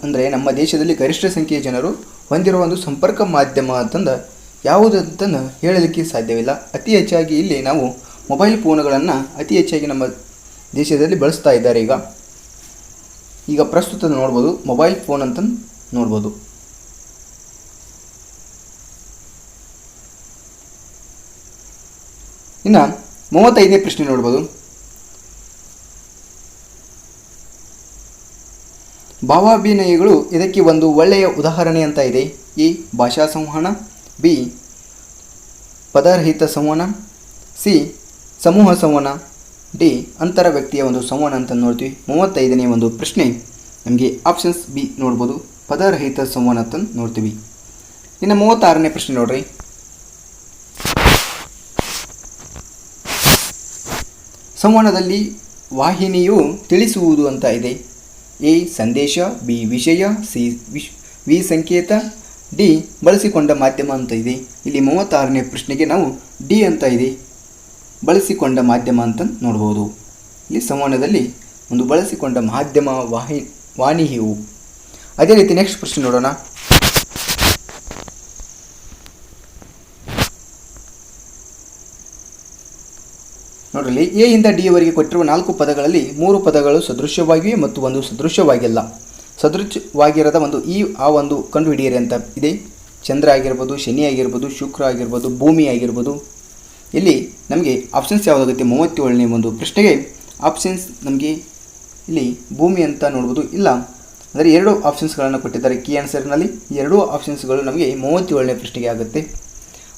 ಅಂದರೆ ನಮ್ಮ ದೇಶದಲ್ಲಿ ಗರಿಷ್ಠ ಸಂಖ್ಯೆಯ ಜನರು ಹೊಂದಿರುವ ಒಂದು ಸಂಪರ್ಕ ಮಾಧ್ಯಮ ಅಂತಂದು ಯಾವುದಂತಂದು ಹೇಳಲಿಕ್ಕೆ ಸಾಧ್ಯವಿಲ್ಲ. ಅತಿ ಹೆಚ್ಚಾಗಿ ಇಲ್ಲಿ ನಾವು ಮೊಬೈಲ್ ಫೋನ್ಗಳನ್ನು ಅತಿ ಹೆಚ್ಚಾಗಿ ನಮ್ಮ ದೇಶದಲ್ಲಿ ಬಳಸ್ತಾ ಇದ್ದಾರೆ. ಈಗ ಪ್ರಸ್ತುತ ನೋಡ್ಬೋದು ಮೊಬೈಲ್ ಫೋನ್ ಅಂತ ನೋಡ್ಬೋದು. ಇನ್ನು 35ನೇ ಪ್ರಶ್ನೆ ನೋಡ್ಬೋದು. ಭಾವಾಭಿನಯಗಳು ಇದಕ್ಕೆ ಒಂದು ಒಳ್ಳೆಯ ಉದಾಹರಣೆ ಅಂತ ಇದೆ. ಎ ಭಾಷಾ ಸಂವಹನ, ಬಿ ಪದರಹಿತ ಸಂವಹನ, ಸಿ ಸಮೂಹ ಸಂವಹನ, ಡಿ ಅಂತರ ವ್ಯಕ್ತಿಯ ಒಂದು ಸಂವಹನ ಅಂತ ನೋಡ್ತೀವಿ. 35ನೇ ಒಂದು ಪ್ರಶ್ನೆ ನಮಗೆ ಆಪ್ಷನ್ಸ್ ಬಿ ನೋಡ್ಬೋದು, ಪದರಹಿತ ಸಂವಹನ ಅಂತ ನೋಡ್ತೀವಿ. ಇನ್ನು 36ನೇ ಪ್ರಶ್ನೆ ನೋಡ್ರಿ. ಸಂವಹನದಲ್ಲಿ ವಾಹಿನಿಯು ತಿಳಿಸುವುದು ಅಂತ ಇದೆ. ಎ ಸಂದೇಶ, ಬಿ ವಿಷಯ, ಸಿ ವಿ ಸಂಕೇತ, ಡಿ ಬಳಸಿಕೊಂಡ ಮಾಧ್ಯಮ ಅಂತ ಇದೆ. ಇಲ್ಲಿ 36ನೇ ಪ್ರಶ್ನೆಗೆ ನಾವು ಡಿ ಅಂತ ಇದೆ, ಬಳಸಿಕೊಂಡ ಮಾಧ್ಯಮ ಅಂತ ನೋಡ್ಬೋದು. ಇಲ್ಲಿ ಸಂವಹನದಲ್ಲಿ ಒಂದು ಬಳಸಿಕೊಂಡ ಮಾಧ್ಯಮ ವಾಹಿನಿಯು. ಅದೇ ರೀತಿ ನೆಕ್ಸ್ಟ್ ಪ್ರಶ್ನೆ ನೋಡೋಣ. ನೋಡ್ರಲ್ಲಿ ಎ ಇಂದ ಡಿ ವರೆಗೆ ಕೊಟ್ಟಿರುವ 4 ಪದಗಳಲ್ಲಿ 3 ಪದಗಳು ಸದೃಶ್ಯವಾಗಿವೆ ಮತ್ತು ಒಂದು ಸದೃಶ್ಯವಾಗಿಲ್ಲ. ಸದೃಶ್ಯವಾಗಿರದ ಒಂದು ಆ ಒಂದು ಕಂಡುಹಿಡಿಯಿರಿ ಅಂತ ಇದೆ. ಚಂದ್ರ ಆಗಿರ್ಬೋದು, ಶನಿ ಆಗಿರ್ಬೋದು, ಶುಕ್ರ ಆಗಿರ್ಬೋದು, ಭೂಮಿ ಆಗಿರ್ಬೋದು. ಇಲ್ಲಿ ನಮಗೆ ಆಪ್ಷನ್ಸ್ ಯಾವುದಾಗುತ್ತೆ 37ನೇ ಒಂದು ಪ್ರಶ್ನೆಗೆ ಆಪ್ಷನ್ಸ್ ನಮಗೆ ಇಲ್ಲಿ ಭೂಮಿ ಅಂತ ನೋಡ್ಬೋದು. ಇಲ್ಲ ಅಂದರೆ 2 ಆಪ್ಷನ್ಸ್ಗಳನ್ನು ಕೊಟ್ಟಿದ್ದಾರೆ ಕೀ ಆನ್ಸರ್ನಲ್ಲಿ. 2 ಆಪ್ಷನ್ಸ್ಗಳು ನಮಗೆ 37ನೇ ಪ್ರಶ್ನೆಗೆ ಆಗುತ್ತೆ.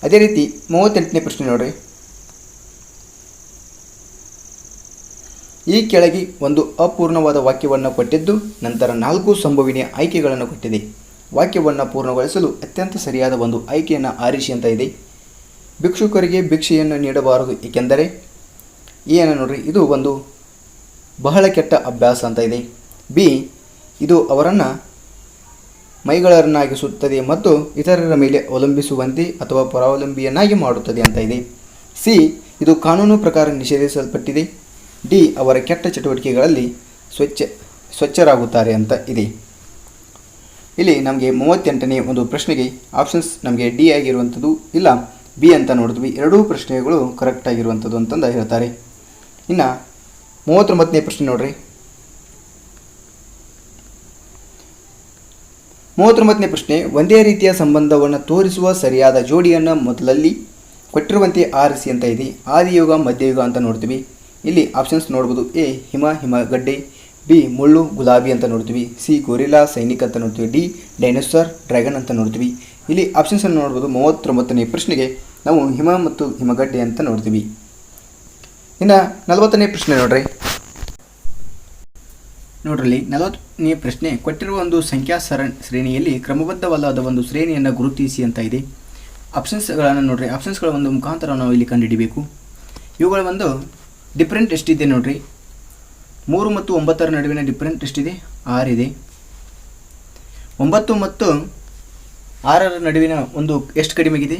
ಅದೇ ರೀತಿ 38ನೇ ಪ್ರಶ್ನೆ ನೋಡ್ರಿ. ಈ ಕೆಳಗೆ ಒಂದು ಅಪೂರ್ಣವಾದ ವಾಕ್ಯವನ್ನು ಕೊಟ್ಟಿದ್ದು ನಂತರ 4 ಸಂಭವನೀಯ ಆಯ್ಕೆಗಳನ್ನು ಕೊಟ್ಟಿದೆ. ವಾಕ್ಯವನ್ನು ಪೂರ್ಣಗೊಳಿಸಲು ಅತ್ಯಂತ ಸರಿಯಾದ ಒಂದು ಆಯ್ಕೆಯನ್ನು ಆರಿಸಿ ಅಂತ ಇದೆ. ಭಿಕ್ಷುಕರಿಗೆ ಭಿಕ್ಷೆಯನ್ನು ನೀಡಬಾರದು ಏಕೆಂದರೆ ಏನು ನೋಡ್ರಿ, ಇದು ಒಂದು ಬಹಳ ಕೆಟ್ಟ ಅಭ್ಯಾಸ ಅಂತ ಇದೆ. ಬಿ ಇದು ಅವರನ್ನು ಮೈಗಳನ್ನಾಗಿಸುತ್ತದೆ ಮತ್ತು ಇತರರ ಮೇಲೆ ಅವಲಂಬಿಸುವಂತೆ ಅಥವಾ ಪರಾವಲಂಬಿಯನ್ನಾಗಿ ಮಾಡುತ್ತದೆ ಅಂತ ಇದೆ. ಸಿ ಇದು ಕಾನೂನು ಪ್ರಕಾರ ನಿಷೇಧಿಸಲ್ಪಟ್ಟಿದೆ. ಡಿ ಅವರ ಕೆಟ್ಟ ಚಟುವಟಿಕೆಗಳಲ್ಲಿ ಸ್ವಚ್ಛರಾಗುತ್ತಾರೆ ಅಂತ ಇದೆ. ಇಲ್ಲಿ ನಮಗೆ 38ನೇ ಒಂದು ಪ್ರಶ್ನೆಗೆ ಆಪ್ಷನ್ಸ್ ನಮಗೆ ಡಿ ಆಗಿರುವಂಥದ್ದು ಇಲ್ಲ ಬಿ ಅಂತ ನೋಡಿದ್ವಿ. 2 ಪ್ರಶ್ನೆಗಳು ಕರೆಕ್ಟ್ ಆಗಿರುವಂಥದ್ದು ಅಂತಂದು ಹೇಳ್ತಾರೆ. ಇನ್ನು 39ನೇ ಪ್ರಶ್ನೆ ನೋಡ್ರಿ. 39ನೇ ಪ್ರಶ್ನೆ ಒಂದೇ ರೀತಿಯ ಸಂಬಂಧವನ್ನು ತೋರಿಸುವ ಸರಿಯಾದ ಜೋಡಿಯನ್ನು ಮೊದಲಲ್ಲಿ ಕೊಟ್ಟಿರುವಂತೆ ಆರಿಸಿ ಅಂತ ಇದೆ. ಆದಿಯುಗ ಮಧ್ಯಯುಗ ಅಂತ ನೋಡ್ತೀವಿ. ಇಲ್ಲಿ ಆಪ್ಷನ್ಸ್ ನೋಡ್ಬೋದು. ಎ ಹಿಮಗಡ್ಡೆ, ಬಿ ಮುಳ್ಳು ಗುಲಾಬಿ ಅಂತ ನೋಡ್ತೀವಿ, ಸಿ ಗೊರಿಲ್ಲಾ ಸೈನಿಕ ಅಂತ ನೋಡ್ತೀವಿ, ಡಿ ಡೈನೋಸಾರ್ ಡ್ರ್ಯಾಗನ್ ಅಂತ ನೋಡ್ತೀವಿ. ಇಲ್ಲಿ ಆಪ್ಷನ್ಸನ್ನು ನೋಡ್ಬೋದು. 39ನೇ ಪ್ರಶ್ನೆಗೆ ನಾವು ಹಿಮ ಮತ್ತು ಹಿಮಗಡ್ಡೆ ಅಂತ ನೋಡ್ತೀವಿ. ಇನ್ನು 40ನೇ ಪ್ರಶ್ನೆ ನೋಡ್ರಿ. 40ನೇ ಪ್ರಶ್ನೆ ಕೊಟ್ಟಿರುವ ಒಂದು ಸಂಖ್ಯಾ ಶ್ರೇಣಿಯಲ್ಲಿ ಕ್ರಮಬದ್ಧವಲ್ಲದ ಒಂದು ಶ್ರೇಣಿಯನ್ನು ಗುರುತಿಸಿ ಅಂತ ಇದೆ. ಆಪ್ಷನ್ಸ್ಗಳನ್ನು ನೋಡ್ರಿ. ಆಪ್ಷನ್ಸ್ಗಳ ಒಂದು ಮುಖಾಂತರ ನಾವು ಇಲ್ಲಿ ಕಂಡುಹಿಡಿಬೇಕು. ಇವುಗಳ ಒಂದು ಡಿಫ್ರೆಂಟ್ ಎಷ್ಟಿದೆ ನೋಡ್ರಿ. 3 ಮತ್ತು 9ರ ನಡುವಿನ ಡಿಫರೆನ್ಸ್ ಎಷ್ಟಿದೆ? 6 ಇದೆ. 9 ಮತ್ತು 6ರ ನಡುವಿನ ಒಂದು ಎಷ್ಟು ಕಡಿಮೆ ಆಗಿದೆ?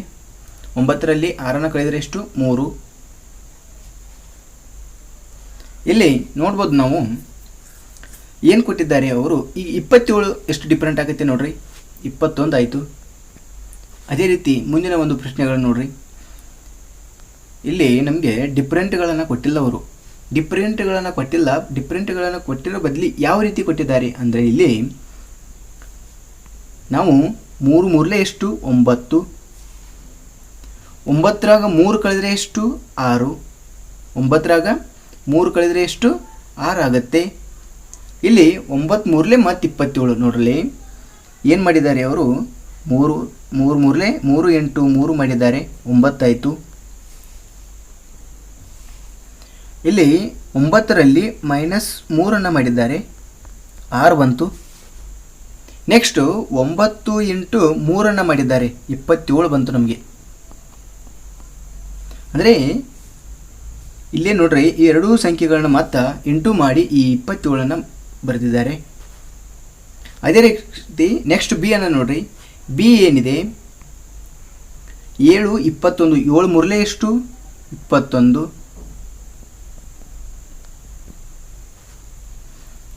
9ರಲ್ಲಿ 6ನ್ನು ಕಳೆದರೆ ಎಷ್ಟು? 3. ಇಲ್ಲಿ ನೋಡ್ಬೋದು ನಾವು ಏನು ಕೊಟ್ಟಿದ್ದಾರೆ ಅವರು. ಈ 27 ಎಷ್ಟು ಡಿಫರೆಂಟ್ ಆಗುತ್ತೆ ನೋಡ್ರಿ, 21 ಆಯಿತು. ಅದೇ ರೀತಿ ಮುಂದಿನ ಒಂದು ಪ್ರಶ್ನೆಗಳನ್ನು ನೋಡ್ರಿ. ಇಲ್ಲಿ ನಮಗೆ ಡಿಫರೆಂಟ್ಗಳನ್ನು ಕೊಟ್ಟಿಲ್ಲ ಅವರು, ಡಿಫರೆಂಟ್ಗಳನ್ನು ಕೊಟ್ಟಿರೋ ಬದಲಿ ಯಾವ ರೀತಿ ಕೊಟ್ಟಿದ್ದಾರೆ ಅಂದರೆ ಇಲ್ಲಿ ನಾವು 3 ಮೂರಲೇ ಎಷ್ಟು? 9. 9ರಾಗ 3 ಕಳೆದರೆ ಎಷ್ಟು? 6. 9ರಾಗ 3 ಕಳೆದರೆ ಎಷ್ಟು? 6 ಆಗುತ್ತೆ. ಇಲ್ಲಿ 9 ಮೂರಲೇ ಮತ್ತು 27 ನೋಡ್ರಿ ಏನು ಮಾಡಿದ್ದಾರೆ ಅವರು, 3 ಮೂರಲೇ 3 8 3 ಮಾಡಿದ್ದಾರೆ, 9 ಆಯಿತು. ಇಲ್ಲಿ 9ರಲ್ಲಿ -3 ಮಾಡಿದ್ದಾರೆ, 6 ಬಂತು. ನೆಕ್ಸ್ಟು 9 × 3 ಮಾಡಿದ್ದಾರೆ, 27 ಬಂತು ನಮಗೆ. ಅಂದರೆ ಇಲ್ಲೇ ನೋಡ್ರಿ ಈ ಎರಡೂ ಸಂಖ್ಯೆಗಳನ್ನ ಮತ್ತೆ ಇಂಟು ಮಾಡಿ ಈ 27 ಬರೆದಿದ್ದಾರೆ. ಅದೇ ರೀತಿ ನೆಕ್ಸ್ಟ್ ಬಿ ಅನ್ನು ನೋಡ್ರಿ. ಬಿ ಏನಿದೆ? 7 21. 7 ಮೂರಲೇ ಎಷ್ಟು? 21.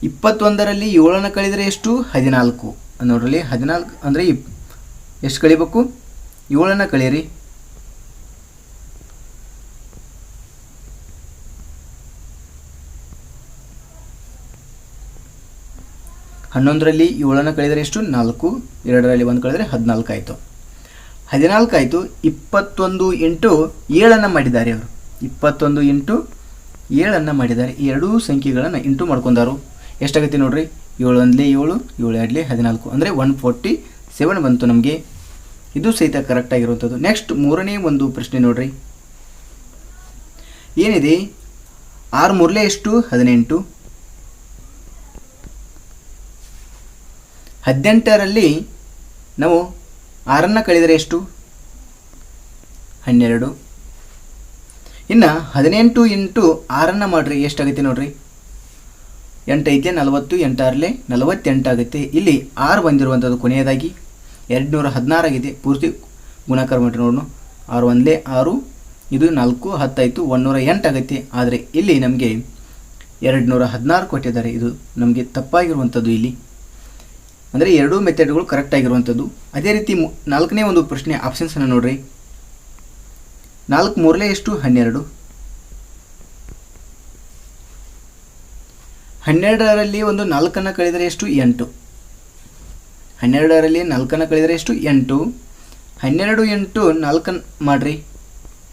21ರಲ್ಲಿ 7ನ್ನು ಕಳೆದರೆ ಎಷ್ಟು? 14 ನೋಡ್ರಲ್ಲಿ. 14 ಅಂದರೆ ಎಷ್ಟು ಕಳಿಬೇಕು? 7ನ್ನು ಕಳೀರಿ. 11ರಲ್ಲಿ 7ನ್ನು ಕಳೆದರೆ ಎಷ್ಟು? 4. 2ರಲ್ಲಿ 1 ಕಳೆದರೆ 14 ಆಯಿತು. 14 ಆಯಿತು. 21 × 7 ಮಾಡಿದ್ದಾರೆ ಅವರು. 21 × 7 ಮಾಡಿದ್ದಾರೆ. ಈ ಎರಡೂ ಸಂಖ್ಯೆಗಳನ್ನು ಇಂಟು ಮಾಡ್ಕೊಂಡಾರು. ಎಷ್ಟಾಗುತ್ತೆ ನೋಡ್ರಿ? 7 1 7, 7 2 14 ಅಂದರೆ 147 ಬಂತು ನಮಗೆ. ಇದು ಸಹಿತ ಕರೆಕ್ಟ್ ಆಗಿರುವಂಥದ್ದು. ನೆಕ್ಸ್ಟ್ ಮೂರನೇ ಒಂದು ಪ್ರಶ್ನೆ ನೋಡ್ರಿ. ಏನಿದೆ? 6 ಮೂರಲೇ ಎಷ್ಟು? 18. 18ರಲ್ಲಿ ನಾವು 6ನ್ನು ಕಳೆದರೆ ಎಷ್ಟು? 12. ಇನ್ನು 18 × 6 ಮಾಡಿರಿ ಎಷ್ಟಾಗುತ್ತೆ ನೋಡ್ರಿ? 8 ಐತೆ 40, 8 6 48 ಆಗುತ್ತೆ. ಇಲ್ಲಿ 6 ಬಂದಿರುವಂಥದ್ದು ಕೊನೆಯದಾಗಿ 216 ಆಗಿದೆ. ಪೂರ್ತಿ ಗುಣಾಕಾರ ಮಾಡಿರಿ ನೋಡೋಣ. 6 1 6, ಇದು 4 10 ಆಯಿತು, 108 ಆಗುತ್ತೆ. ಆದರೆ ಇಲ್ಲಿ ನಮಗೆ 216 ಕೊಟ್ಟಿದ್ದಾರೆ. ಇದು ನಮಗೆ ತಪ್ಪಾಗಿರುವಂಥದ್ದು ಇಲ್ಲಿ. ಅಂದರೆ ಎರಡೂ ಮೆಥಡ್ಗಳು ಕರೆಕ್ಟ್ ಆಗಿರುವಂಥದ್ದು. ಅದೇ ರೀತಿ ನಾಲ್ಕನೇ ಒಂದು ಪ್ರಶ್ನೆ ಆಪ್ಷನ್ಸನ್ನು ನೋಡ್ರಿ. 4 ಮೂರಲೇ ಎಷ್ಟು? 12. 12ರಲ್ಲಿ ಒಂದು 4ನ್ನು ಕಳೆದರೆ ಎಷ್ಟು? 8. 12ರಲ್ಲಿ 4ನ್ನು ಕಳೆದರೆ ಎಷ್ಟು? 8. 12 × 4 ಮಾಡಿರಿ.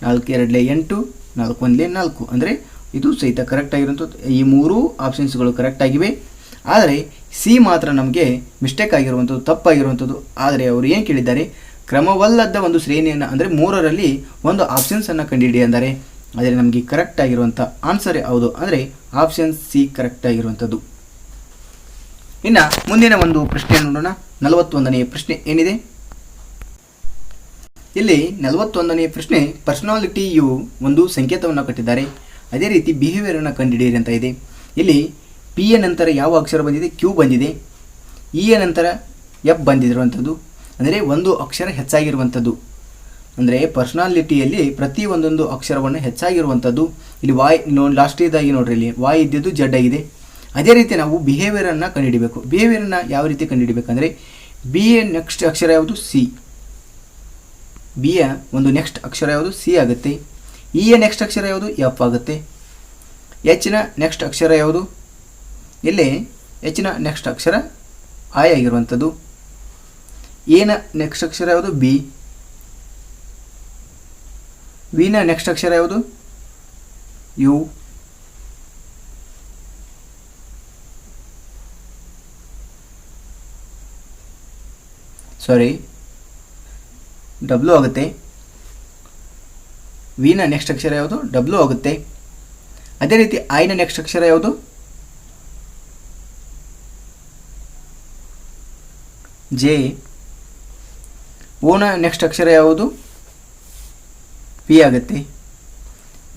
4 2 8, 4 1 4 ಅಂದರೆ ಇದು ಸಹಿತ ಕರೆಕ್ಟ್ ಆಗಿರುವಂಥದ್ದು. ಈ ಮೂರೂ ಆಪ್ಷನ್ಸ್ಗಳು ಕರೆಕ್ಟ್ ಆಗಿವೆ. ಆದರೆ ಸಿ ಮಾತ್ರ ನಮಗೆ ಮಿಸ್ಟೇಕ್ ಆಗಿರುವಂಥದ್ದು, ತಪ್ಪಾಗಿರುವಂಥದ್ದು. ಆದರೆ ಅವರು ಏನು ಕೇಳಿದ್ದಾರೆ? ಕ್ರಮವಲ್ಲದ ಒಂದು ಶ್ರೇಣಿಯನ್ನು ಅಂದರೆ 3ರಲ್ಲಿ ಒಂದು ಆಪ್ಷನ್ಸನ್ನು ಕಂಡುಹಿಡಿ ಅಂದರೆ. ಆದರೆ ನಮಗೆ ಕರೆಕ್ಟ್ ಆಗಿರುವಂಥ ಆನ್ಸರ್ ಯಾವುದು ಅಂದರೆ ಆಪ್ಷನ್ ಸಿ ಕರೆಕ್ಟ್ ಆಗಿರುವಂಥದ್ದು. ಇನ್ನು ಮುಂದಿನ ಒಂದು ಪ್ರಶ್ನೆ ನೋಡೋಣ. 41ನೇ ಪ್ರಶ್ನೆ ಏನಿದೆ? ಇಲ್ಲಿ 41ನೇ ಪ್ರಶ್ನೆ ಪರ್ಸನಾಲಿಟಿಯು ಒಂದು ಸಂಕೇತವನ್ನು ಕೊಟ್ಟಿದ್ದಾರೆ. ಅದೇ ರೀತಿ ಬಿಹೇವಿಯರನ್ನು ಕಂಡುಹಿಡಿಯಿರಿ ಅಂತ ಇದೆ. ಇಲ್ಲಿ ಪಿ ಯ ನಂತರ ಯಾವ ಅಕ್ಷರ ಬಂದಿದೆ? ಕ್ಯೂ ಬಂದಿದೆ. ಇ ಯ ನಂತರ ಎಫ್ ಬಂದಿರುವಂಥದ್ದು, ಅಂದರೆ ಒಂದು ಅಕ್ಷರ ಹೆಚ್ಚಾಗಿರುವಂಥದ್ದು. ಅಂದರೆ ಪರ್ಸನಾಲಿಟಿಯಲ್ಲಿ ಪ್ರತಿ ಒಂದೊಂದು ಅಕ್ಷರವನ್ನು ಹೆಚ್ಚಾಗಿರುವಂಥದ್ದು. ಇಲ್ಲಿ ವಾಯ್ ಲಾಸ್ಟಿದಾಗಿ ನೋಡ್ರಿ, ಇಲ್ಲಿ ವಾಯ್ ಇದ್ದಿದ್ದು ಜಡ್ ಆಗಿದೆ. ಅದೇ ರೀತಿ ನಾವು ಬಿಹೇವಿಯರನ್ನು ಕಂಡುಹಿಡಬೇಕು. ಬಿಹೇವಿಯರನ್ನು ಯಾವ ರೀತಿ ಕಂಡುಹಿಡಬೇಕಂದ್ರೆ ಬಿ ಯ ನೆಕ್ಸ್ಟ್ ಅಕ್ಷರ ಯಾವುದು? ಸಿ. ಬಿ ಯ ಒಂದು ನೆಕ್ಸ್ಟ್ ಅಕ್ಷರ ಯಾವುದು? ಸಿ ಆಗುತ್ತೆ. ಇ ಯ ನೆಕ್ಸ್ಟ್ ಅಕ್ಷರ ಯಾವುದು? ಎಫ್ ಆಗುತ್ತೆ. ಎಚ್ ನ ನೆಕ್ಸ್ಟ್ ಅಕ್ಷರ ಯಾವುದು? ಇಲ್ಲಿ ಎಚ್ ನ ನೆಕ್ಸ್ಟ್ ಅಕ್ಷರ ಐ ಆಗಿರುವಂಥದ್ದು. ಎ ನ ನೆಕ್ಸ್ಟ್ ಅಕ್ಷರ ಯಾವುದು? ಬಿ. ವಿ ನ ನೆಕ್ಸ್ಟ್ ಅಕ್ಷರ ಯಾವುದು? ಯು. ಸಾರಿ, ಡಬ್ಲ್ಯೂ ಆಗುತ್ತೆ. ವಿ ನ ನೆಕ್ಸ್ಟ್ ಅಕ್ಷರ ಯಾವುದು? ಡಬ್ಲ್ಯೂ ಆಗುತ್ತೆ. ಅದೇ ರೀತಿ ಐ ನ ನೆಕ್ಸ್ಟ್ ಅಕ್ಷರ ಯಾವುದು? ಜೆ. ಓ ನ ನೆಕ್ಸ್ಟ್ ಅಕ್ಷರ ಯಾವುದು? ಪಿ ಆಗುತ್ತೆ.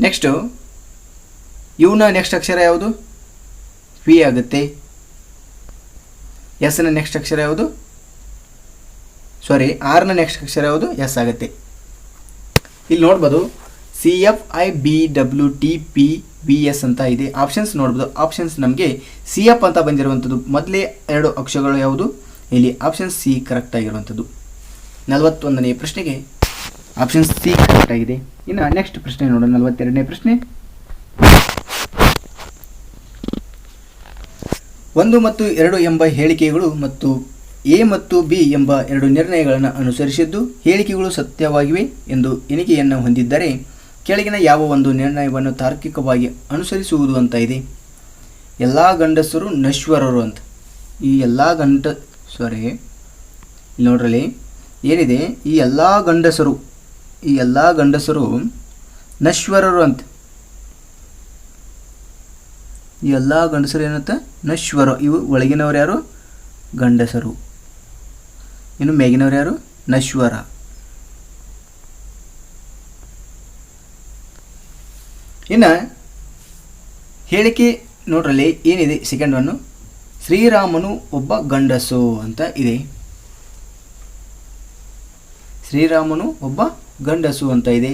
ನೆಕ್ಸ್ಟು ಯು ನ ನೆಕ್ಸ್ಟ್ ಅಕ್ಷರ ಯಾವುದು? ವಿ ಆಗುತ್ತೆ. ಎಸ್ನ ನೆಕ್ಸ್ಟ್ ಅಕ್ಷರ ಯಾವುದು? ಸಾರಿ, ಆರ್ನ ನೆಕ್ಸ್ಟ್ ಅಕ್ಷರ ಯಾವುದು? ಎಸ್ ಆಗುತ್ತೆ. ಇಲ್ಲಿ ನೋಡ್ಬೋದು CFIBWTPVS ಅಂತ ಇದೆ. ಆಪ್ಷನ್ಸ್ ನೋಡ್ಬೋದು. ಆಪ್ಷನ್ಸ್ ನಮಗೆ CF ಅಂತ ಬಂದಿರುವಂಥದ್ದು. ಮೊದಲೇ 2 ಅಕ್ಷರಗಳು ಯಾವುದು? ಇಲ್ಲಿ ಆಪ್ಷನ್ ಸಿ ಕರೆಕ್ಟ್ ಆಗಿರುವಂಥದ್ದು. 41ನೇ ಪ್ರಶ್ನೆಗೆ ಆಪ್ಷನ್ ಸಿ ಕರೆಕ್ಟ್ ಆಗಿದೆ. ಇನ್ನು ನೆಕ್ಸ್ಟ್ ಪ್ರಶ್ನೆ ನೋಡೋಣ. 42ನೇ ಪ್ರಶ್ನೆ. 1 ಮತ್ತು 2 ಎಂಬ ಹೇಳಿಕೆಗಳು ಮತ್ತು ಎ ಮತ್ತು ಬಿ ಎಂಬ 2 ನಿರ್ಣಯಗಳನ್ನು ಅನುಸರಿಸಿದ್ದು ಹೇಳಿಕೆಗಳು ಸತ್ಯವಾಗಿವೆ ಎಂದು ಎಣಿಕೆಯನ್ನು ಹೊಂದಿದ್ದರೆ ಕೆಳಗಿನ ಯಾವ ಒಂದು ನಿರ್ಣಯವನ್ನು ತಾರ್ಕಿಕವಾಗಿ ಅನುಸರಿಸುವುದು ಅಂತ ಇದೆ. ಎಲ್ಲ ಗಂಡಸರು ನಶ್ವರರು ಅಂತ. ಈ ಎಲ್ಲ ಇಲ್ಲಿ ನೋಡ್ರಲ್ಲಿ ಏನಿದೆ, ಈ ಎಲ್ಲ ಗಂಡಸರು ನಶ್ವರರು ಅಂತ. ಈ ಎಲ್ಲ ಗಂಡಸರು ಏನಂತ? ನಶ್ವರ. ಇವು ಒಳಗಿನವರು ಯಾರು? ಗಂಡಸರು. ಇನ್ನು ಮೇಗಿನವರು ಯಾರು? ನಶ್ವರ. ಇನ್ನು ಹೇಳಿಕೆ ನೋಡ್ರಲ್ಲಿ ಏನಿದೆ, ಸೆಕೆಂಡ್ ಒನ್ನು, ಶ್ರೀರಾಮನು ಒಬ್ಬ ಗಂಡಸು ಅಂತ ಇದೆ. ಶ್ರೀರಾಮನು ಒಬ್ಬ ಗಂಡಸು ಅಂತ ಇದೆ.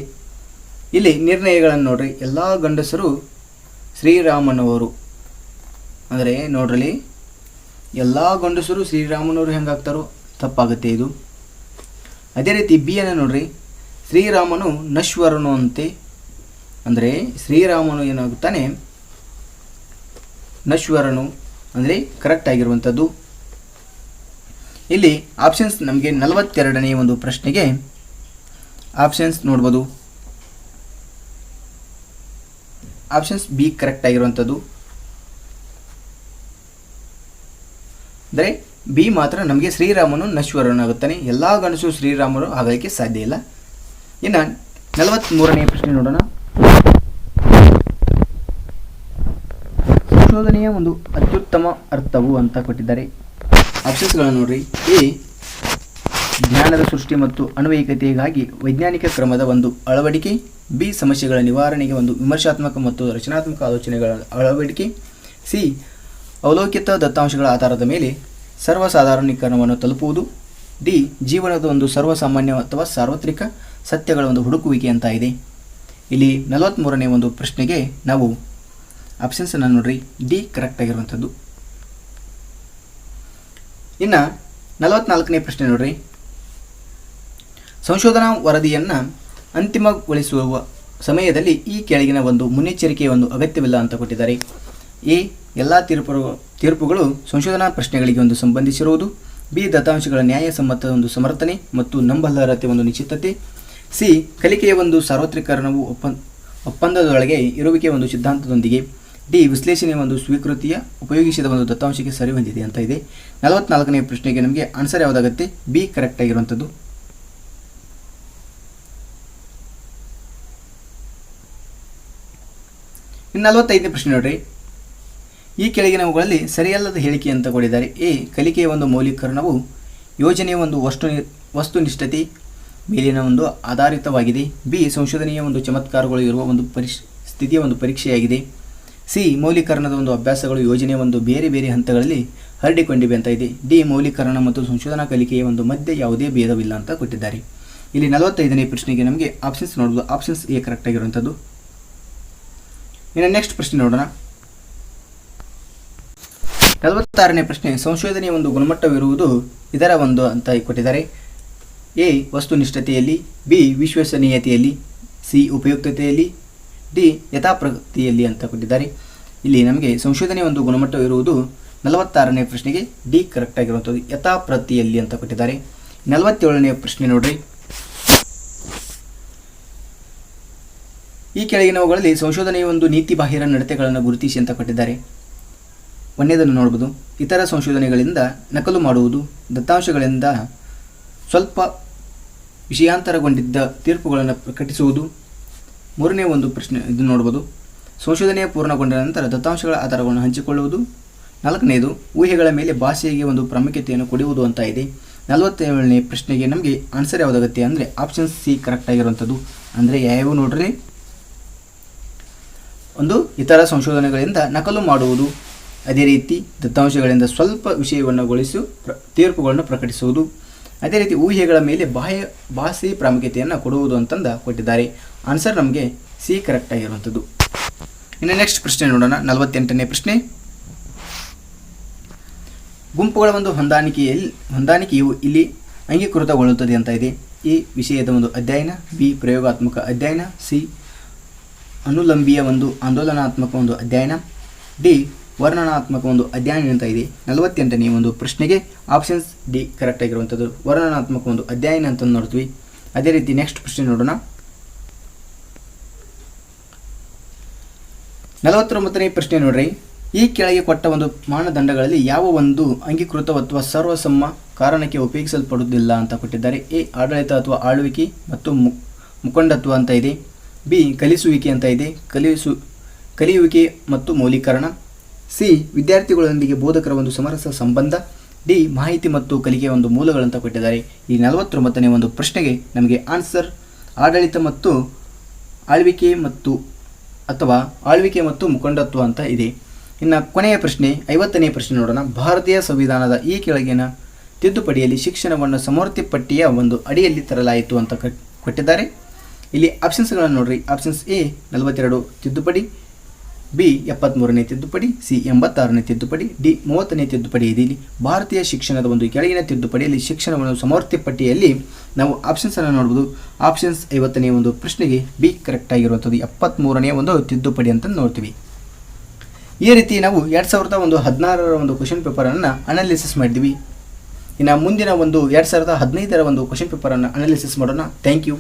ಇಲ್ಲಿ ನಿರ್ಣಯಗಳನ್ನು ನೋಡ್ರಿ. ಎಲ್ಲ ಗಂಡಸರು ಶ್ರೀರಾಮನವರು ಅಂದರೆ ನೋಡ್ರಲ್ಲಿ ಎಲ್ಲ ಗಂಡಸರು ಶ್ರೀರಾಮನವರು ಹೆಂಗಾಗ್ತಾರೋ ತಪ್ಪಾಗುತ್ತೆ ಇದು. ಅದೇ ರೀತಿ ಬಿ ಅನ್ನು ನೋಡ್ರಿ. ಶ್ರೀರಾಮನು ನಶ್ವರನು ಅಂತೆ. ಅಂದರೆ ಶ್ರೀರಾಮನು ಏನಾಗುತ್ತಾನೆ? ನಶ್ವರನು ಅಂದರೆ ಕರೆಕ್ಟ್ ಆಗಿರುವಂಥದ್ದು. ಇಲ್ಲಿ ಆಪ್ಷನ್ಸ್ ನಮಗೆ 42ನೇ ಒಂದು ಪ್ರಶ್ನೆಗೆ ಆಪ್ಷನ್ಸ್ ನೋಡ್ಬೋದು. ಆಪ್ಷನ್ಸ್ ಬಿ ಕರೆಕ್ಟ್ ಆಗಿರುವಂಥದ್ದು. ಅಂದರೆ ಬಿ ಮಾತ್ರ ನಮಗೆ ಶ್ರೀರಾಮನು ನಶ್ವರನಾಗುತ್ತಾನೆ. ಎಲ್ಲ ಗಂಡಸು ಶ್ರೀರಾಮನು ಆಗಲಿಕ್ಕೆ ಸಾಧ್ಯ ಇಲ್ಲ. ಇನ್ನು 43ನೇ ಪ್ರಶ್ನೆ ನೋಡೋಣ. ಸಂಶೋಧನೆಯ ಒಂದು ಅತ್ಯುತ್ತಮ ಅರ್ಥವು ಅಂತ ಕೊಟ್ಟಿದ್ದಾರೆ. ಆಪ್ಷನ್ಸ್ಗಳನ್ನು ನೋಡ್ರಿ. ಎ ಜ್ಞಾನದ ಸೃಷ್ಟಿ ಮತ್ತು ಅನ್ವಯಿಕತೆಗಾಗಿ ವೈಜ್ಞಾನಿಕ ಕ್ರಮದ ಒಂದು ಅಳವಡಿಕೆ. ಬಿ ಸಮಸ್ಯೆಗಳ ನಿವಾರಣೆಗೆ ಒಂದು ವಿಮರ್ಶಾತ್ಮಕ ಮತ್ತು ರಚನಾತ್ಮಕ ಆಲೋಚನೆಗಳ ಅಳವಡಿಕೆ. ಸಿ ಅವಲೋಕಿತ ದತ್ತಾಂಶಗಳ ಆಧಾರದ ಮೇಲೆ ಸರ್ವಸಾಧಾರಣೀಕರಣವನ್ನು ತಲುಪುವುದು. ಡಿ ಜೀವನದ ಒಂದು ಸರ್ವಸಾಮಾನ್ಯ ಅಥವಾ ಸಾರ್ವತ್ರಿಕ ಸತ್ಯಗಳ ಒಂದು ಹುಡುಕುವಿಕೆ ಅಂತ ಇದೆ. ಇಲ್ಲಿ 43ನೇ ಒಂದು ಪ್ರಶ್ನೆಗೆ ನಾವು ಆಪ್ಷನ್ಸನ್ನು ನೋಡ್ರಿ. ಡಿ ಕರೆಕ್ಟ್ ಆಗಿರುವಂಥದ್ದು. ಇನ್ನು 44ನೇ ಪ್ರಶ್ನೆ ನೋಡ್ರಿ. ಸಂಶೋಧನಾ ವರದಿಯನ್ನು ಅಂತಿಮಗೊಳಿಸುವ ಸಮಯದಲ್ಲಿ ಈ ಕೆಳಗಿನ ಒಂದು ಮುನ್ನೆಚ್ಚರಿಕೆಯ ಒಂದು ಅಗತ್ಯವಿಲ್ಲ ಅಂತ ಕೊಟ್ಟಿದ್ದಾರೆ. ಎ ಎಲ್ಲ ತೀರ್ಪುಗಳು ಸಂಶೋಧನಾ ಪ್ರಶ್ನೆಗಳಿಗೆ ಒಂದು ಸಂಬಂಧಿಸಿರುವುದು. ಬಿ ದತ್ತಾಂಶಗಳ ನ್ಯಾಯಸಮ್ಮತ ಒಂದು ಸಮರ್ಥನೆ ಮತ್ತು ನಂಬಲರ್ಹತೆ ಒಂದು ನಿಶ್ಚಿತತೆ. ಸಿ ಕಲಿಕೆಯ ಒಂದು ಸಾರ್ವತ್ರಿಕರಣವು ಒಪ್ಪಂದದೊಳಗೆ ಇರುವಿಕೆ ಒಂದು ಸಿದ್ಧಾಂತದೊಂದಿಗೆ. ಡಿ ವಿಶ್ಲೇಷಣೆಯ ಒಂದು ಸ್ವೀಕೃತಿಯ ಉಪಯೋಗಿಸಿದ ಒಂದು ದತ್ತಾಂಶಕ್ಕೆ ಸರಿ ಹೊಂದಿದೆ ಅಂತ ಇದೆ. 44ನೇ ಪ್ರಶ್ನೆಗೆ ನಮಗೆ ಆನ್ಸರ್ ಯಾವುದಾಗುತ್ತೆ? ಬಿ ಕರೆಕ್ಟ್ ಆಗಿರುವಂಥದ್ದು. ಇನ್ನು 45ನೇ ಪ್ರಶ್ನೆ ನೋಡ್ರಿ. ಈ ಕೆಳಗಿನವುಗಳಲ್ಲಿ ಸರಿಯಲ್ಲದ ಹೇಳಿಕೆ ಅಂತ ಕೊಟ್ಟಿದ್ದಾರೆ. ಎ ಕಲಿಕೆಯ ಒಂದು ಮೌಲ್ಯೀಕರಣವು ಯೋಜನೆಯ ಒಂದು ವಸ್ತುನಿಷ್ಠತೆ ಮೇಲಿನ ಒಂದು ಆಧಾರಿತವಾಗಿದೆ. ಬಿ ಸಂಶೋಧನೆಯ ಒಂದು ಚಮತ್ಕಾರಗಳು ಇರುವ ಒಂದು ಸ್ಥಿತಿಯ ಒಂದು ಪರೀಕ್ಷೆಯಾಗಿದೆ. ಸಿ ಮೌಲ್ಯೀಕರಣದ ಒಂದು ಅಭ್ಯಾಸಗಳು ಯೋಜನೆಯ ಒಂದು ಬೇರೆ ಬೇರೆ ಹಂತಗಳಲ್ಲಿ ಹರಡಿಕೊಂಡಿವೆ ಅಂತ ಇದೆ. ಡಿ ಮೌಲ್ಯೀಕರಣ ಮತ್ತು ಸಂಶೋಧನಾ ಕಲಿಕೆಯ ಒಂದು ಮಧ್ಯೆ ಯಾವುದೇ ಭೇದವಿಲ್ಲ ಅಂತ ಕೊಟ್ಟಿದ್ದಾರೆ. ಇಲ್ಲಿ 45ನೇ ಪ್ರಶ್ನೆಗೆ ನಮಗೆ ಆಪ್ಷನ್ಸ್ ನೋಡೋದು. ಆಪ್ಷನ್ಸ್ ಎ ಕರೆಕ್ಟ್ ಆಗಿರುವಂಥದ್ದು. ಇನ್ನು ನೆಕ್ಸ್ಟ್ ಪ್ರಶ್ನೆ ನೋಡೋಣ. 46ನೇ ಪ್ರಶ್ನೆ. ಸಂಶೋಧನೆಯ ಒಂದು ಗುಣಮಟ್ಟವಿರುವುದು ಇದರ ಒಂದು ಅಂತ ಕೊಟ್ಟಿದ್ದಾರೆ. ಎ ವಸ್ತುನಿಷ್ಠತೆಯಲ್ಲಿ, ಬಿ ವಿಶ್ವಸನೀಯತೆಯಲ್ಲಿ, ಸಿ ಉಪಯುಕ್ತತೆಯಲ್ಲಿ, ಡಿ ಯಥಾಪ್ರಗತಿಯಲ್ಲಿ ಅಂತ ಕೊಟ್ಟಿದ್ದಾರೆ. ಇಲ್ಲಿ ನಮಗೆ ಸಂಶೋಧನೆಯ ಒಂದು ಗುಣಮಟ್ಟವಿರುವುದು 46ನೇ ಪ್ರಶ್ನೆಗೆ ಡಿ ಕರೆಕ್ಟ್ ಆಗಿರುವಂಥದ್ದು, ಯಥಾಪ್ರಗತಿಯಲ್ಲಿ ಅಂತ ಕೊಟ್ಟಿದ್ದಾರೆ. 47ನೇ ಪ್ರಶ್ನೆ ನೋಡ್ರಿ. ಈ ಕೆಳಗಿನವುಗಳಲ್ಲಿ ಸಂಶೋಧನೆಯ ಒಂದು ನೀತಿ ಬಾಹಿರ ನಡತೆಗಳನ್ನು ಗುರುತಿಸಿ ಅಂತ ಕೊಟ್ಟಿದ್ದಾರೆ. ಒಂದನೇದನ್ನು ನೋಡ್ಬೋದು. ಇತರ ಸಂಶೋಧನೆಗಳಿಂದ ನಕಲು ಮಾಡುವುದು, ದತ್ತಾಂಶಗಳಿಂದ ಸ್ವಲ್ಪ ವಿಷಯಾಂತರಗೊಂಡಿದ್ದ ತೀರ್ಪುಗಳನ್ನು ಪ್ರಕಟಿಸುವುದು. ಮೂರನೇ ಒಂದು ಪ್ರಶ್ನೆ ಇದು ನೋಡ್ಬೋದು. ಸಂಶೋಧನೆಯ ಪೂರ್ಣಗೊಂಡ ನಂತರ ದತ್ತಾಂಶಗಳ ಆಧಾರಗಳನ್ನು ಹಂಚಿಕೊಳ್ಳುವುದು. 4ನೇದು ಊಹೆಗಳ ಮೇಲೆ ಭಾಷೆಗೆ ಒಂದು ಪ್ರಾಮುಖ್ಯತೆಯನ್ನು ಕೊಡುವುದು ಅಂತ ಇದೆ. 47ನೇ ಪ್ರಶ್ನೆಗೆ ನಮಗೆ ಆನ್ಸರ್ ಯಾವುದಾಗುತ್ತೆ ಅಂದರೆ ಆಪ್ಷನ್ ಸಿ ಕರೆಕ್ಟ್ ಆಗಿರುವಂಥದ್ದು. ಅಂದರೆ ಯಾವ್ಯಾವು ನೋಡ್ರಿ. ಒಂದು ಇತರ ಸಂಶೋಧನೆಗಳಿಂದ ನಕಲು ಮಾಡುವುದು, ಅದೇ ರೀತಿ ದತ್ತಾಂಶಗಳಿಂದ ಸ್ವಲ್ಪ ವಿಷಯವನ್ನು ಗೊಳಿಸಿ ತೀರ್ಪುಗಳನ್ನು ಪ್ರಕಟಿಸುವುದು, ಅದೇ ರೀತಿ ಊಹೆಗಳ ಮೇಲೆ ಭಾಷೆ ಪ್ರಾಮುಖ್ಯತೆಯನ್ನು ಕೊಡುವುದು ಅಂತಂದು ಕೊಟ್ಟಿದ್ದಾರೆ. ಆನ್ಸರ್ ನಮಗೆ ಸಿ ಕರೆಕ್ಟ್ ಆಗಿರುವಂಥದ್ದು. ಇನ್ನು ನೆಕ್ಸ್ಟ್ ಪ್ರಶ್ನೆ ನೋಡೋಣ. 48ನೇ ಪ್ರಶ್ನೆ. ಗುಂಪುಗಳ ಒಂದು ಹೊಂದಾಣಿಕೆಯು ಇಲ್ಲಿ ಅಂಗೀಕೃತಗೊಳ್ಳುತ್ತದೆ ಅಂತ ಇದೆ. ಎ ವಿಷಯದ ಒಂದು ಅಧ್ಯಯನ, ಬಿ ಪ್ರಯೋಗಾತ್ಮಕ ಅಧ್ಯಯನ, ಸಿ ಅನುಲಂಬಿಯ ಒಂದು ಆಂದೋಲನಾತ್ಮಕ ಒಂದು ಅಧ್ಯಯನ, ಡಿ ವರ್ಣನಾತ್ಮಕ ಒಂದು ಅಧ್ಯಯನ ಅಂತ ಇದೆ. 48ನೇ ಒಂದು ಪ್ರಶ್ನೆಗೆ ಆಪ್ಷನ್ಸ್ ಡಿ ಕರೆಕ್ಟ್ ಆಗಿರುವಂಥದ್ದು. ವರ್ಣನಾತ್ಮಕ ಒಂದು ಅಧ್ಯಯನ ಅಂತ ನೋಡ್ತೀವಿ. ಅದೇ ರೀತಿ ನೆಕ್ಸ್ಟ್ ಪ್ರಶ್ನೆ ನೋಡೋಣ. 49ನೇ ಪ್ರಶ್ನೆ ನೋಡ್ರಿ. ಈ ಕೆಳಗೆ ಕೊಟ್ಟ ಒಂದು ಮಾನದಂಡಗಳಲ್ಲಿ ಯಾವ ಒಂದು ಅಂಗೀಕೃತ ಅಥವಾ ಸರ್ವಸಮ್ಮ ಕಾರಣಕ್ಕೆ ಉಪಯೋಗಿಸಲ್ಪಡುವುದಿಲ್ಲ ಅಂತ ಕೊಟ್ಟಿದ್ದಾರೆ. ಎ ಆಡಳಿತ ಅಥವಾ ಆಳ್ವಿಕೆ ಮತ್ತು ಮುಖಂಡತ್ವ ಅಂತ ಇದೆ. ಬಿ ಕಲಿಸುವಿಕೆ ಅಂತ ಇದೆ, ಕಲಿಯುವಿಕೆ ಮತ್ತು ಮೌಲ್ಯೀಕರಣ. ಸಿ ವಿದ್ಯಾರ್ಥಿಗಳೊಂದಿಗೆ ಬೋಧಕರ ಒಂದು ಸಮರಸ ಸಂಬಂಧ. ಡಿ ಮಾಹಿತಿ ಮತ್ತು ಕಲಿಕೆಯ ಒಂದು ಮೂಲಗಳಂತ ಕೊಟ್ಟಿದ್ದಾರೆ. ಈ 49ನೇ ಒಂದು ಪ್ರಶ್ನೆಗೆ ನಮಗೆ ಆನ್ಸರ್ ಆಡಳಿತ ಮತ್ತು ಆಳ್ವಿಕೆ ಮತ್ತು ಮುಖಂಡತ್ವ ಅಂತ ಇದೆ. ಇನ್ನು ಕೊನೆಯ ಪ್ರಶ್ನೆ 50ನೇ ಪ್ರಶ್ನೆ ನೋಡೋಣ. ಭಾರತೀಯ ಸಂವಿಧಾನದ ಈ ಕೆಳಗಿನ ತಿದ್ದುಪಡಿಯಲ್ಲಿ ಶಿಕ್ಷಣವನ್ನು ಸಮವರ್ತಿ ಪಟ್ಟಿಯ ಒಂದು ಅಡಿಯಲ್ಲಿ ತರಲಾಯಿತು ಅಂತ ಕೊಟ್ಟಿದ್ದಾರೆ. ಇಲ್ಲಿ ಆಪ್ಷನ್ಸ್ಗಳನ್ನು ನೋಡ್ರಿ. ಆಪ್ಷನ್ಸ್ ಎ 42 ತಿದ್ದುಪಡಿ, ಬಿ 73ನೇ ತಿದ್ದುಪಡಿ, ಸಿ 86ನೇ ತಿದ್ದುಪಡಿ, ಡಿ 30ನೇ ತಿದ್ದುಪಡಿ ಇದೆ. ಇಲ್ಲಿ ಭಾರತೀಯ ಶಿಕ್ಷಣದ ಒಂದು ಕೆಳಗಿನ ತಿದ್ದುಪಡಿಯಲ್ಲಿ ಶಿಕ್ಷಣವನ್ನು ಸಮವರ್ತಿ ಪಟ್ಟಿಯಲ್ಲಿ ನಾವು ಆಪ್ಷನ್ಸನ್ನು ನೋಡ್ಬೋದು. ಆಪ್ಷನ್ಸ್ 50ನೇ ಒಂದು ಪ್ರಶ್ನೆಗೆ ಬಿ ಕರೆಕ್ಟ್ ಆಗಿರುವಂಥದ್ದು 73ನೇ ಒಂದು ತಿದ್ದುಪಡಿ ಅಂತ ನೋಡ್ತೀವಿ. ಈ ರೀತಿ ನಾವು 2016ರ ಒಂದು ಕ್ವಶನ್ ಪೇಪರನ್ನು ಅನಾಲಿಸಿಸ್ ಮಾಡಿದ್ವಿ. ಇನ್ನು ಮುಂದಿನ ಒಂದು 2015ರ ಒಂದು ಕ್ವಶನ್ ಪೇಪರನ್ನು ಅನಾಲಿಸಿಸ್ ಮಾಡೋಣ. Thank you.